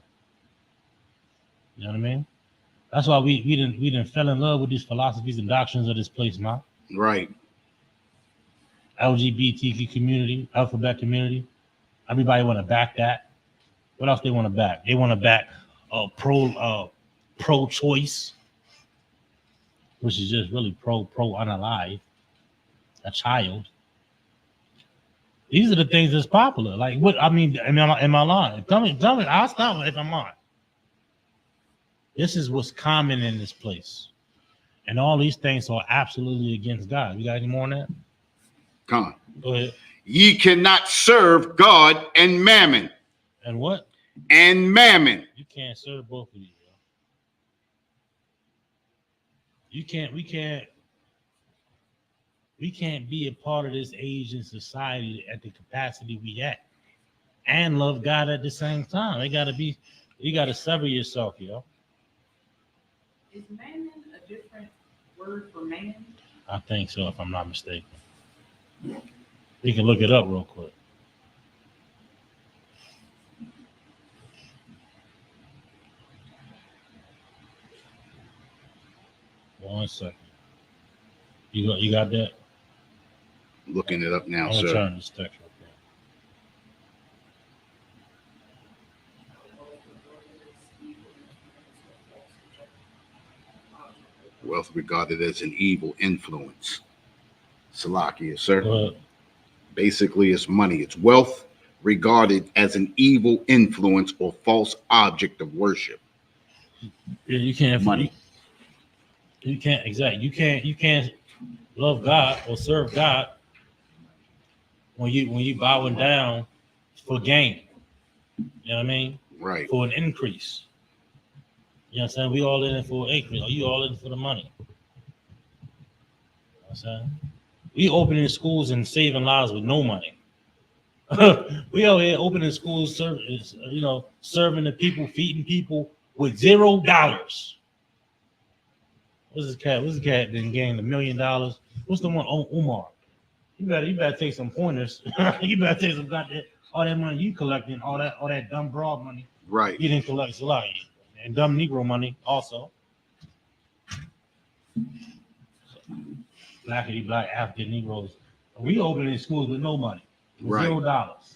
You know what I mean? That's why we didn't fell in love with these philosophies and doctrines of this place, man. Right. LGBTQ community, alphabet community. Everybody want to back that. What else they want to back? They want to back pro-choice, which is just really pro unalive a child. These are the things that's popular. Like what? I mean, am I lying? Tell me. I'll stop if I'm lying. This is what's common in this place, and all these things are absolutely against God. You got any more on that? Come on. Go ahead. Ye cannot serve God and mammon. And what? And mammon. You can't serve both of these. Yo. You can't. We can't be a part of this age in society at the capacity we at, and love God at the same time. You gotta sever yourself, yo. Is mammon a different word for man? I think so, if I'm not mistaken. We can look it up real quick. One second. You got that? Looking it up now, I'm gonna sir. turn this text real quick. Wealth regarded as an evil influence. Salakia, sir. Go ahead. Basically, it's money. It's wealth regarded as an evil influence or false object of worship. Yeah, you can't Money. You can't exactly. You can't love God or serve God when you bowing down for gain. You know what I mean? Right. For an increase. You know what I'm saying? We all in it for an increase. Are you all in it for the money? You know what I'm saying? We opening schools and saving lives with no money. We out here opening schools, serving the people, feeding people with $0. What's this cat? What's the cat that gained $1 million? What's the one? Oh, Umar. You better take some pointers. You better take some goddamn all that money you collecting, all that dumb broad money. Right. You didn't collect a lot, and dumb Negro money also. Black African Negroes. We opening schools with no money, with Right. $0.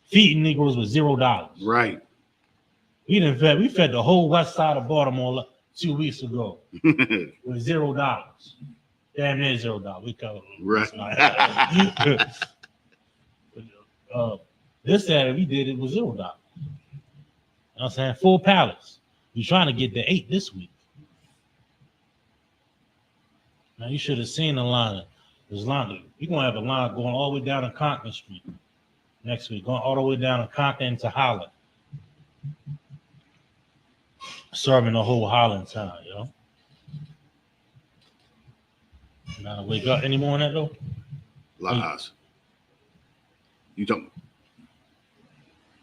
Feeding Negroes with $0. Right. We fed the whole west side of Baltimore 2 weeks ago with $0. Damn near $0. We covered Right. This Saturday we did it with $0. You know what I'm saying? Full pallets. We're trying to get to 8 this week. Now you should have seen the line. There's line. We're gonna have a line going all the way down to Conklin Street next week, going all the way down to Conklin to Holland. Serving the whole Holland town, yo. Now wake up any more on that though? Lies. You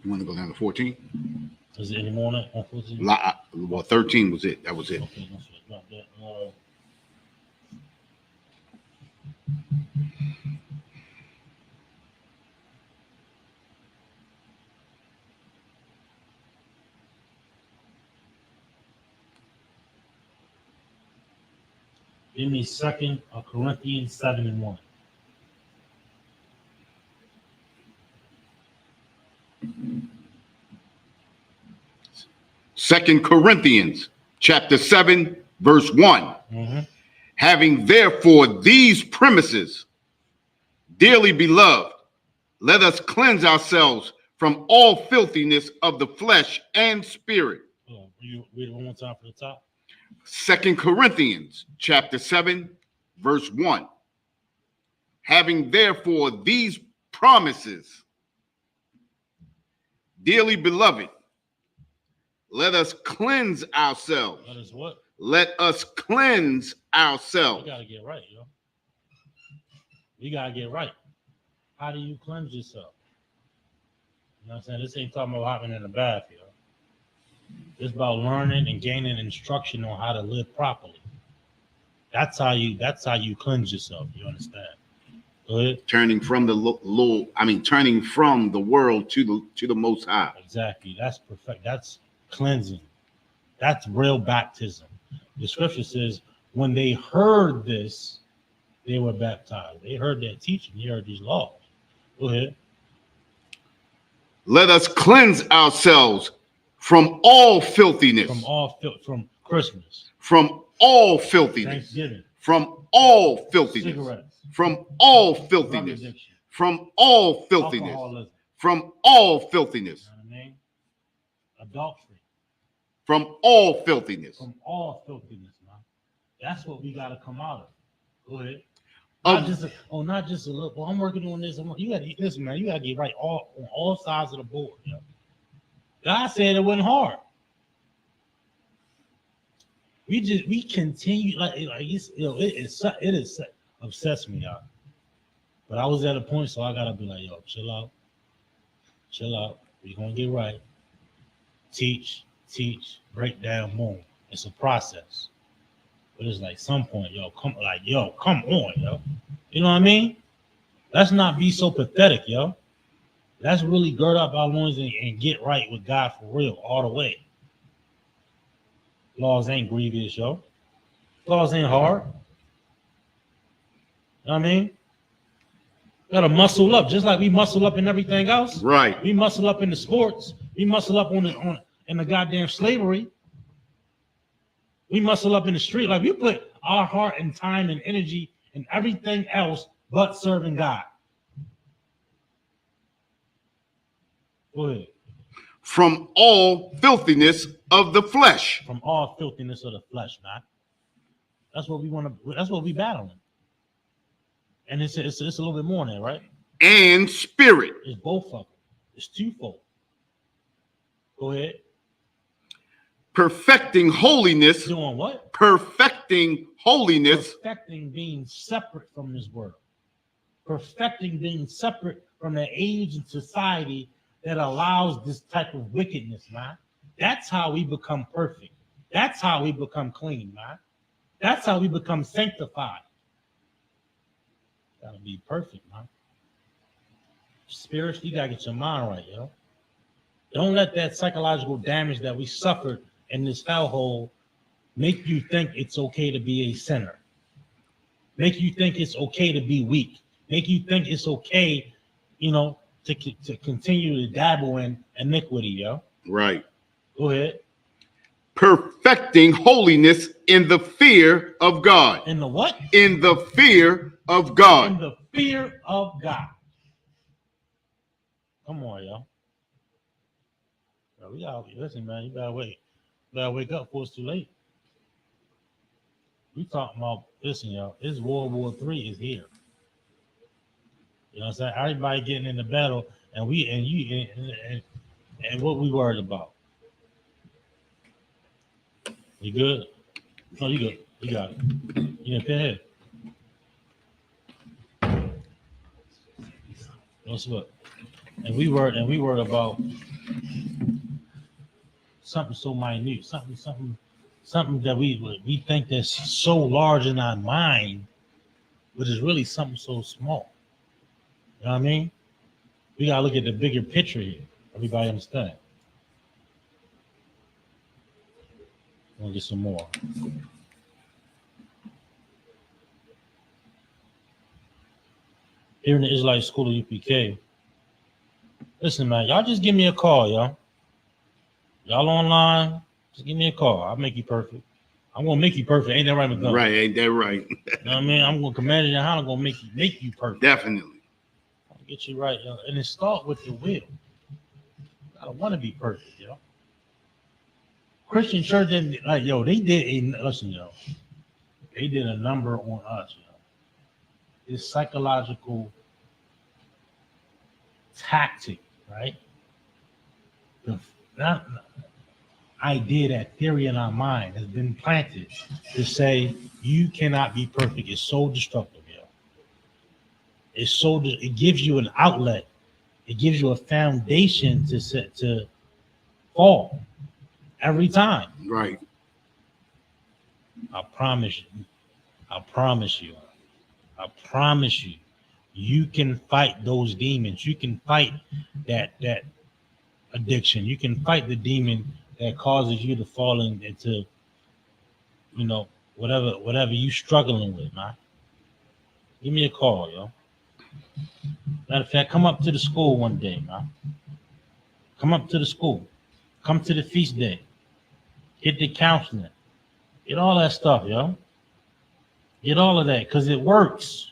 want to go down to 14? Is it any more on that? On 14? Well, 13 was it. That was it. Okay, let's drop that. Give me 2 Corinthians 7:1. Second Corinthians chapter 7, verse 1. Mm-hmm. Having therefore these premises, dearly beloved, let us cleanse ourselves from all filthiness of the flesh and spirit. You read it one more time from the top. Second Corinthians chapter 7, verse 1. Having therefore these promises, dearly beloved, let us cleanse ourselves. Let us what? Let us cleanse ourselves. You gotta get right, yo. You gotta get right. How do you cleanse yourself? You know what I'm saying? This ain't talking about hopping in the bath, yo. It's about learning and gaining instruction on how to live properly. That's how you cleanse yourself. You understand? Go ahead. Turning from turning from the world to the Most High. Exactly. That's perfect. That's cleansing. That's real baptism. The scripture says, when they heard this, they were baptized. They heard that teaching. They heard these laws. Go ahead. Let us cleanse ourselves from all filthiness. From Christmas. From all filthiness. Thanksgiving. From all filthiness. Cigarettes. From all filthiness. From all filthiness. Alcoholism. From all filthiness. You know what I mean? Adultery. From all filthiness. From all filthiness, man. That's what we got to come out of. Go ahead. Not just a little. Well, I'm working on this. You got to listen, man. You got to get right on all sides of the board. You know? God said it wasn't hard. We continue like it's, it is obsessed me, y'all. But I was at a point, so I gotta be like, yo, chill out. We gonna get right. Teach, break down more. It's a process. But it's like some point, come on, yo. You know what I mean? Let's not be so pathetic, yo. Let's really gird up our loins and get right with God for real, all the way. Laws ain't grievous, yo. Laws ain't hard. You know what I mean? Gotta muscle up, just like we muscle up in everything else. Right. We muscle up in the sports. We muscle up in the goddamn slavery. We muscle up in the street. Like we put our heart and time and energy in everything else but serving God. Go ahead. From all filthiness of the flesh. From all filthiness of the flesh, man. That's what we want to. That's what we battling. And it's a little bit more than that, right? And spirit. It's both of them. It's twofold. Go ahead. Perfecting holiness. Doing what? Perfecting holiness. Perfecting being separate from this world. Perfecting being separate from the age and society that allows this type of wickedness, man. That's how we become perfect. That's how we become clean, man. That's how we become sanctified. Gotta be perfect, man. Spiritually, you gotta get your mind right, yo. Don't let that psychological damage that we suffered in this hellhole make you think it's okay to be a sinner. Make you think it's okay to be weak. Make you think it's okay, to continue to dabble in iniquity, yo. Right. Go ahead. Perfecting holiness in the fear of God. In the what? In the fear of God. In the fear of God. Come on, yo. We gotta listen, man. You better wait. You better wake up before it's too late. We talking about listen, yo. It's World War III is here. You know what I'm saying? Everybody getting in the battle, and what we worried about. You good? No, you good. You got it. You didn't pin ahead. What's what? And we worried about something so minute, something that we think that's so large in our mind, but it's really something so small. You know what I mean? We gotta look at the bigger picture here. Everybody understand? We'll get some more. Here in the Israelite School of UPK. Listen, man, y'all just give me a call, y'all. Y'all online, just give me a call. I'll make you perfect. I'm gonna make you perfect. Ain't that right, McDonald? Right, ain't that right? You know what I mean? I'm gonna command it, how I'm gonna make you perfect. Definitely. I'll get you right, yo. And it start with the will. I don't want to be perfect, yo. Christian church didn't like, yo. They did They did a number on us, yo. This psychological tactic, right? The idea, that theory in our mind has been planted to say you cannot be perfect. It's so destructive, yo. It gives you an outlet. It gives you a foundation to fall every time. Right. I promise you, you can fight those demons. You can fight that addiction. You can fight the demon that causes you to fall into, whatever you struggling with, man. Give me a call, yo. Matter of fact, come up to the school one day, man. Come up to the school. Come to the feast day. Get the counseling. Get all that stuff, yo. Get all of that because it works.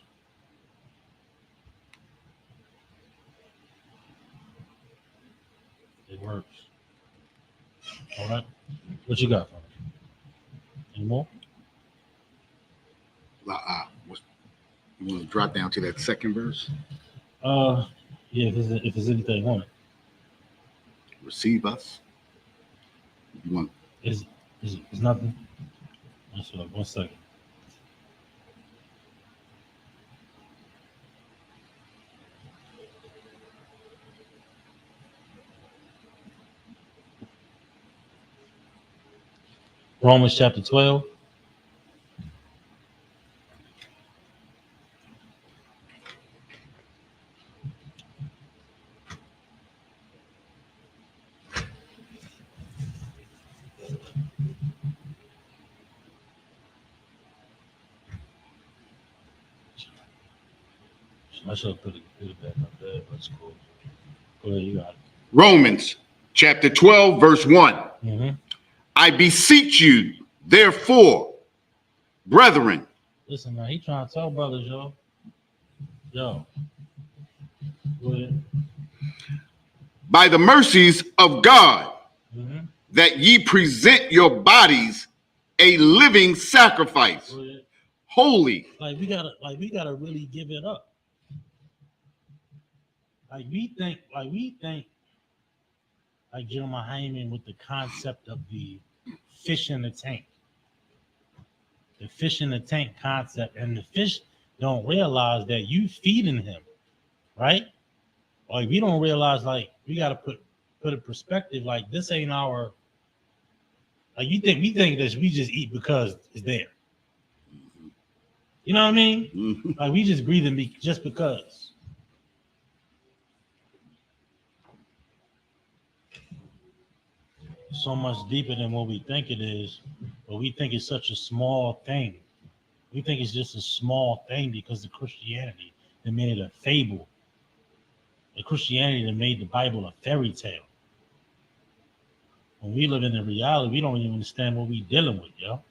It works. All right. What you got for me? Any more? You want to drop down to that second verse? Yeah. If there's anything on it, Receive us. You want? is nothing. Let's look. 1 second. Romans chapter 12. I should have put it back up there. That's cool. Go ahead, you got it. Romans chapter 12, verse 1. Mm-hmm. I beseech you, therefore, brethren. Listen, man, he trying to tell brothers, yo. Yo. Go ahead. By the mercies of God, Mm-hmm. that ye present your bodies a living sacrifice, Go ahead. holy. Like we gotta really give it up. Like we think, like Jeremiah Hyman with the concept of the fish in the tank. The fish in the tank concept, and the fish don't realize that you feeding him, right? Like we don't realize, like we gotta put a perspective. Like this ain't our. Like we think that we just eat because it's there. You know what I mean? Mm-hmm. Like we just breathing just because. So much deeper than what we think it is, but we think it's such a small thing. We think it's just a small thing because of Christianity that made it a fable. The Christianity that made the Bible a fairy tale. When we live in the reality, we don't even understand what we're dealing with, yo.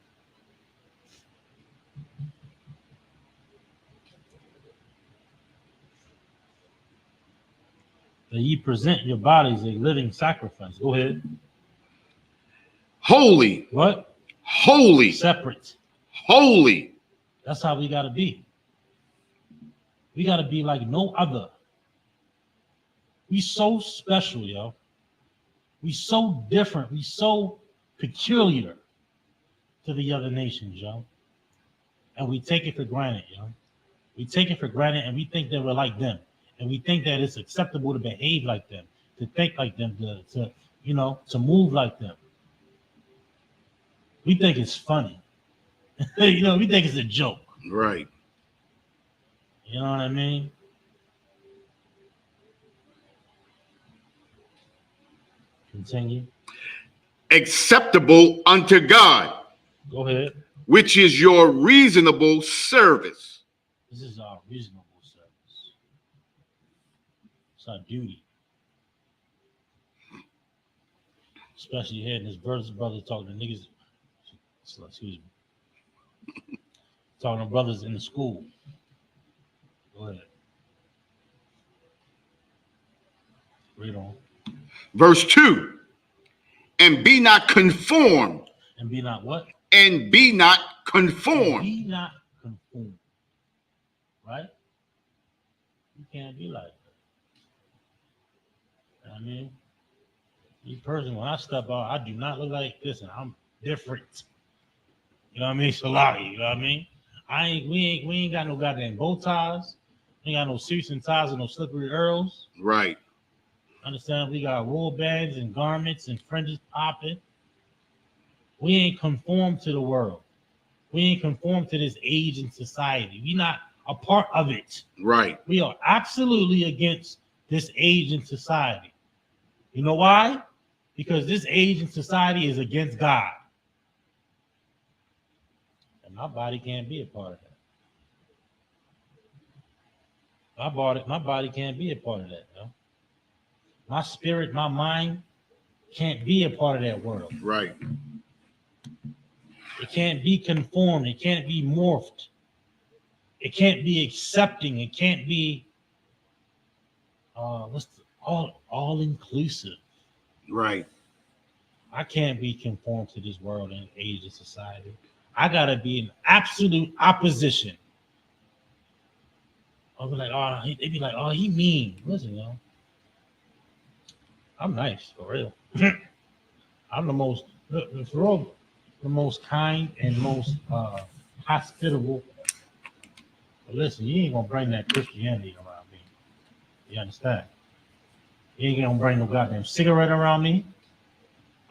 That ye present your bodies a living sacrifice. Go ahead. Holy. What? Holy. Separate. Holy. That's how we gotta be. We gotta be like no other. We so special, yo. We so different. We so peculiar to the other nations, yo. And we take it for granted, yo. We take it for granted and we think that we're like them. And we think that it's acceptable to behave like them, to think like them, to move like them. We think it's funny. We think it's a joke. Right. You know what I mean? Continue. Acceptable unto God. Go ahead. Which is your reasonable service. This is our reasonable service. It's our duty. Especially hearing this brother talking to niggas. Excuse me. Talking to brothers in the school. Go ahead. Read on. Verse 2. And be not conformed. And be not what? And be not conformed. Be not conformed. Right? You can't be like that. You know what I mean? Me personally, when I step out, I do not look like this and I'm different. You know what I mean? Salami, you know what I mean? We ain't got no goddamn bow ties. We ain't got no suits and ties and no slippery earls. Right. Understand? We got roll bands and garments and fringes popping. We ain't conformed to the world. We ain't conformed to this age in society. We not a part of it. Right. We are absolutely against this age in society. You know why? Because this age in society is against God. And my body can't be a part of that. My body can't be a part of that, no. My spirit, my mind can't be a part of that world. Right. It can't be conformed. It can't be morphed. It can't be accepting. It can't be all inclusive. Right. I can't be conformed to this world and age of society. I gotta be in absolute opposition. I'll be like, they be like, oh, he mean. Listen, I'm nice for real. I'm the most, for real, the most kind and most hospitable. But listen, you ain't gonna bring that Christianity around me. You understand? You ain't gonna bring no goddamn cigarette around me.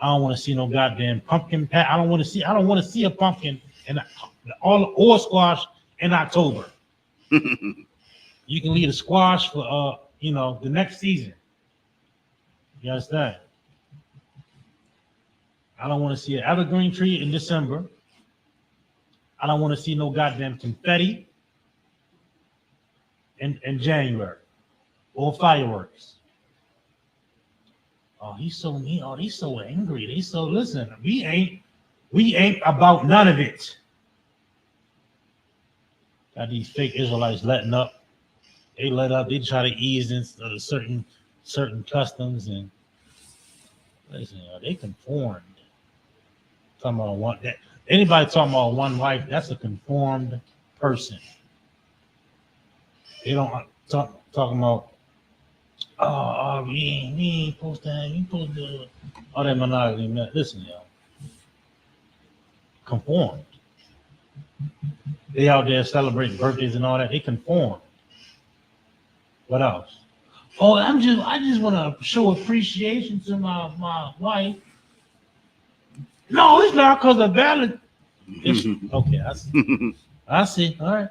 I don't want to see no goddamn pumpkin patch. I don't want to see a pumpkin and or squash in October. You can leave the squash for the next season. You understand? I don't want to see an evergreen tree in December. I don't want to see no goddamn confetti in January or fireworks. Oh, he's so mean. Oh, he's so angry. They so listen. We ain't about none of it. Got these fake Israelites letting up. They let up. They try to ease in certain customs and listen. They conformed. Talking about one. Anybody talking about one wife? That's a conformed person. They don't talking about. Oh, we ain't supposed to have. You supposed to all that monogamy. Listen, y'all. Conformed. They out there celebrating birthdays and all that. They conform. What else? Oh, I just want to show appreciation to my wife. No, it's not because of valid. Okay, I see. All right.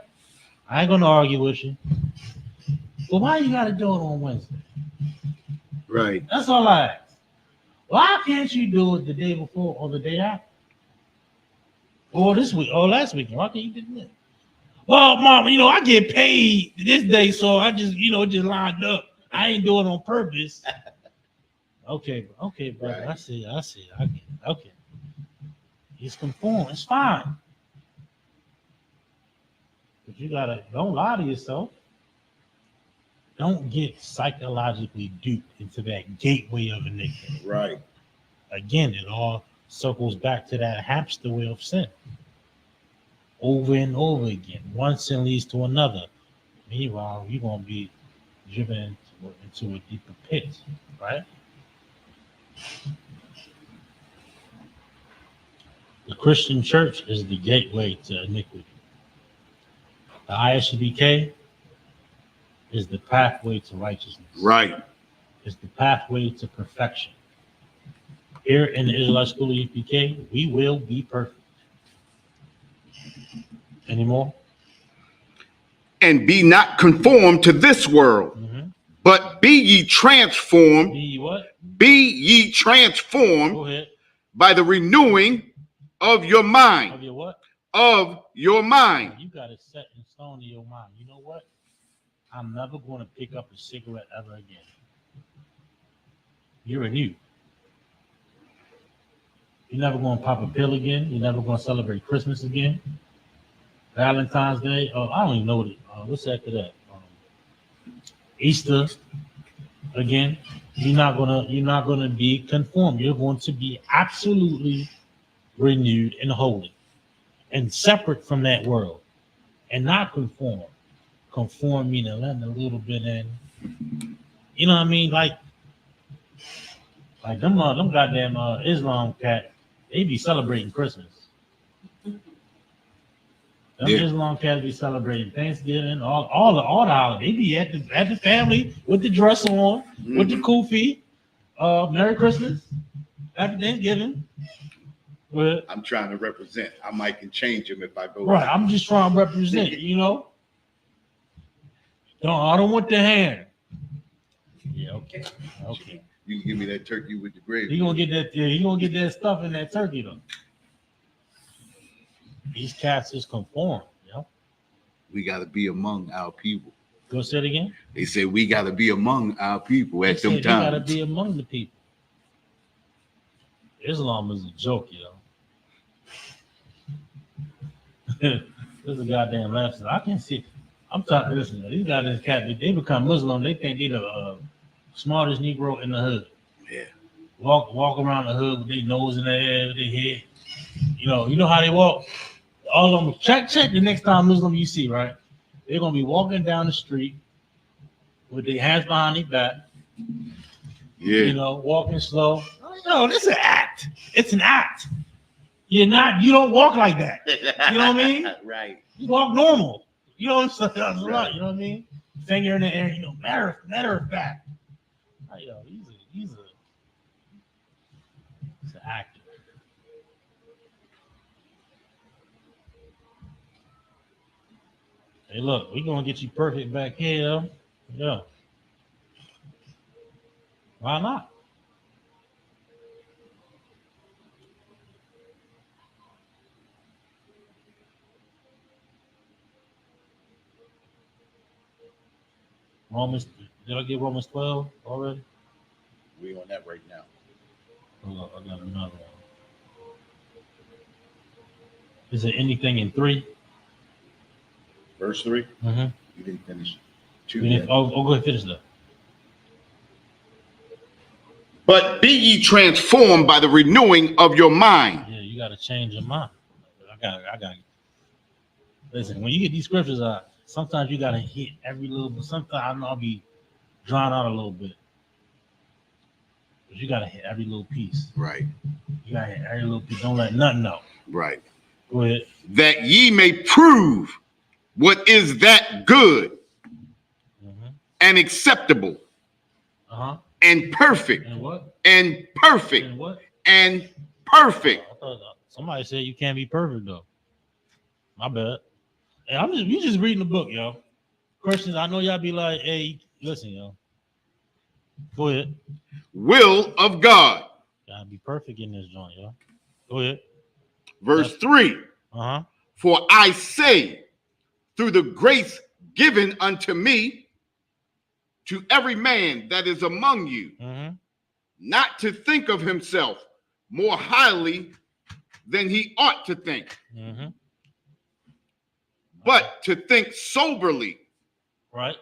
I ain't gonna argue with you. But why you gotta do it on Wednesday? Right. That's all I ask. Why can't you do it the day before or the day after? Or this week or last weekend? Why can't you do that? Well, Mom, I get paid this day, so I just, just lined up. I ain't doing it on purpose. Okay, brother. Right. I see. I get it. Okay. He's conformed. It's fine. But you don't lie to yourself. Don't get psychologically duped into that gateway of iniquity. Right. Again, it all circles back to that hamster wheel of sin. Over and over again. One sin leads to another. Meanwhile, you're going to be driven into a deeper pit, right? The Christian church is the gateway to iniquity. The ISUPK is the pathway to righteousness. Right. It's the pathway to perfection. Here in the Israelite School of UPK, we will be perfect. Any more? And be not conformed to this world, but be ye transformed. Be ye what? Be ye transformed. Go ahead. By the renewing of your mind. Of your what? Of your mind. You got it set in stone in your mind. You know what? I'm never going to pick up a cigarette ever again. You're renewed. You're never going to pop a pill again. You're never going to celebrate Christmas again. Valentine's Day. I don't even know what's after that. Easter again. You're not gonna be conformed. You're going to be absolutely renewed and holy and separate from that world and not conform. Conform meaning letting a little bit in. You know what I mean? Like them goddamn Islam cat. They be celebrating Christmas. Them Islam cats be celebrating Thanksgiving, all the holidays. They be at the family with the dress on, with the kufi. Merry Christmas, Happy Thanksgiving. But I'm trying to represent. I might can change them if I go. Right, I'm just trying to represent. I don't want the hand. Yeah, okay. You can give me that turkey with the gravy. He gonna get that. Yeah, he gonna get that stuff in that turkey though. These cats is conformed, We got to be among our people. Go say it again. They said we got to be among our people at them You got to times. be among the people. Islam is a joke, yo. This is a goddamn lesson. I can see. I'm talking. Listen, these guys, this cat, they become Muslim. They think they're the smartest Negro in the hood. Yeah. Walk around the hood with their nose in the air, with their head. You know how they walk. All of them. Check the next time Muslim you see, right? They're gonna be walking down the street with their hands behind their back. Yeah. You know, walking slow. No, this is an act. It's an act. You don't walk like that. You know what I mean? Right. You walk normal. You know what I'm saying? That's a Right. lot, you know what I mean? Finger in the air, matter of fact. Yo, he's an actor. Hey, look, we're gonna get you perfect back here, though. Yeah. Why not? Romans, did I get Romans 12 already? We on that right now. Hold on, I got another one. Is there anything in 3? Verse 3. Mm-hmm. You didn't finish 2 yet. Go ahead and finish that. But be ye transformed by the renewing of your mind. Yeah, you got to change your mind. I got. Listen, when you get these scriptures out, sometimes you got to hit every little bit. Sometimes I know I'll be drawn out a little bit. But you got to hit every little piece. Right. You got to hit every little piece. Don't let nothing know. Right. Go ahead. That ye may prove what is that good and acceptable and perfect And what? and perfect And what? and perfect. I thought somebody said you can't be perfect though. My bad. And you just reading the book, yo. Questions, I know y'all be like, hey, listen, yo. Go ahead. Will of God. Gotta be perfect in this joint, yo. Go ahead. Verse 3. For I say, through the grace given unto me, to every man that is among you, not to think of himself more highly than he ought to think, but to think soberly, right,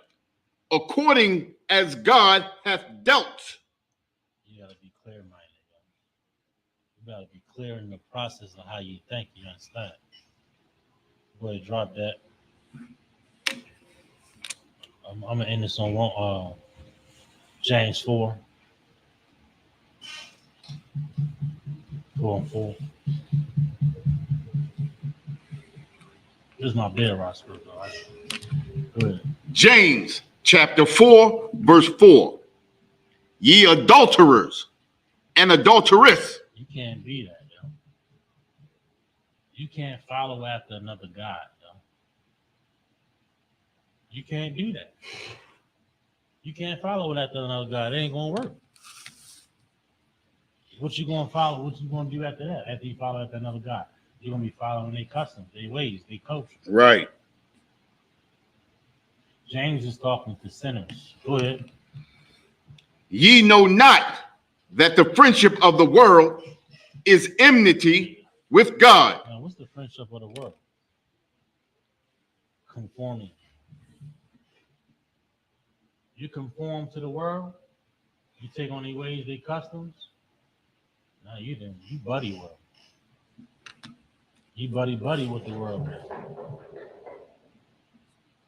according as God hath dealt. You gotta be clear-minded, yo. You gotta be clear in the process of how you think. You understand? Go ahead, drop that. I'm gonna end this on James 4. 4:4. This is my bed rock scripture. Right? Go ahead. James chapter 4, verse 4. Ye adulterers and adulteress. You can't be that, yo. You can't follow after another God, yo. You can't do that. You can't follow after another God. It ain't gonna work. What you gonna follow? What you gonna do after that? After you follow after another God, you're gonna be following their customs, their ways, their culture. Right. James is talking to sinners. Go ahead. Ye know not that the friendship of the world is enmity with God. Now, what's the friendship of the world? Conforming. You conform to the world. You take on their ways, their customs. Now you buddy world. You buddy with the world.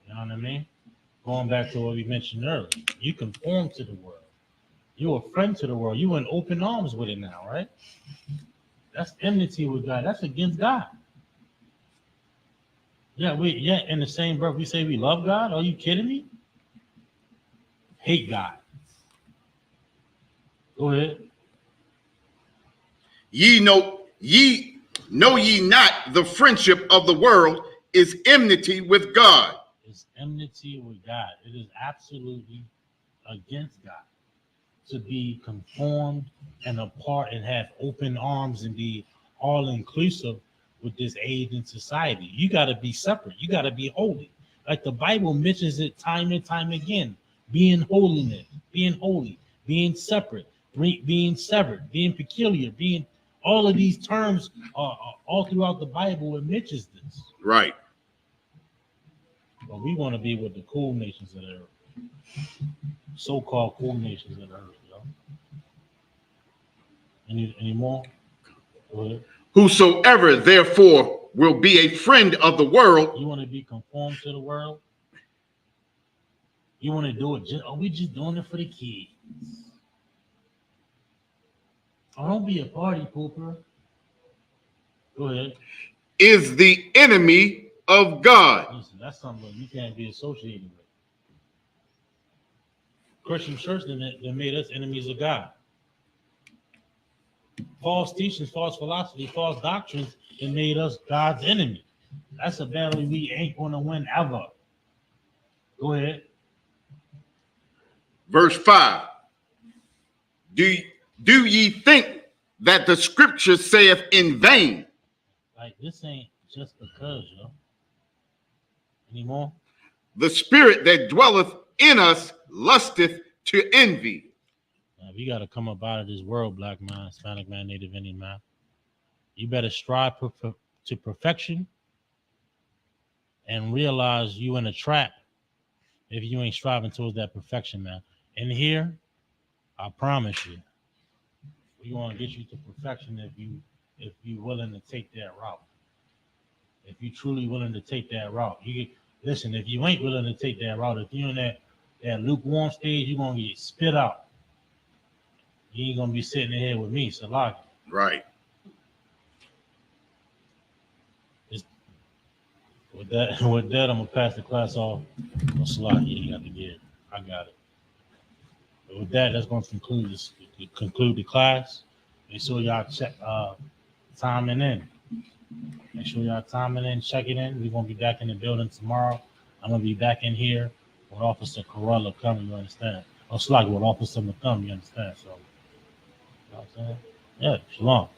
You know what I mean? Going back to what we mentioned earlier, you conform to the world. You're a friend to the world. You in open arms with it now, right? That's enmity with God. That's against God. Yeah, in the same breath we say we love God. Are you kidding me? Hate God. Go ahead. Ye know ye not the friendship of the world is enmity with God. It's enmity with God. It is absolutely against God to be conformed and apart and have open arms and be all inclusive with this age in society. You got to be separate. You got to be holy. Like the Bible mentions it time and time again. Being holiness, being holy, being separate, being severed, being peculiar, being all of these terms are all throughout the Bible. It mentions this. Right. But we want to be with the cool nations of the earth, so-called cool nations of the earth. Yo. Any more? Go ahead. Whosoever therefore will be a friend of the world. You want to be conformed to the world? You want to do it? Are we just doing it for the kids? Oh, don't be a party pooper. Go ahead. Is the enemy of God. Listen, that's something you can't be associated with. Christian church that made us enemies of God. False teachings, false philosophy, false doctrines that made us God's enemy. That's a battle we ain't going to win ever. Go ahead. Verse 5. Do ye think that the scripture saith in vain? Like, this ain't just because, yo. Any more? The spirit that dwelleth in us lusteth to envy. Now, we got to come up out of this world, black man, Hispanic man, Native Indian man. You better strive to perfection and realize you in a trap if you ain't striving towards that perfection, man. And here, I promise you, we want to get you to perfection if you willing to take that route. If you truly willing to take that route. Listen, if you ain't willing to take that route, if you're in that lukewarm stage, you're going to get spit out. You ain't going to be sitting in here with me, Salaki. Right. With that, I'm going to pass the class off. Oh, Salaki, you got to get it. I got it. But with that, that's going to conclude the class. Make sure y'all check timing in. Make sure y'all timing in, check it in. We're going to be back in the building tomorrow. I'm going to be back in here with Officer Corella coming, you understand? Oh, Salaki, with Officer McCum, you understand? So, you know what I'm saying? Yeah, shalom.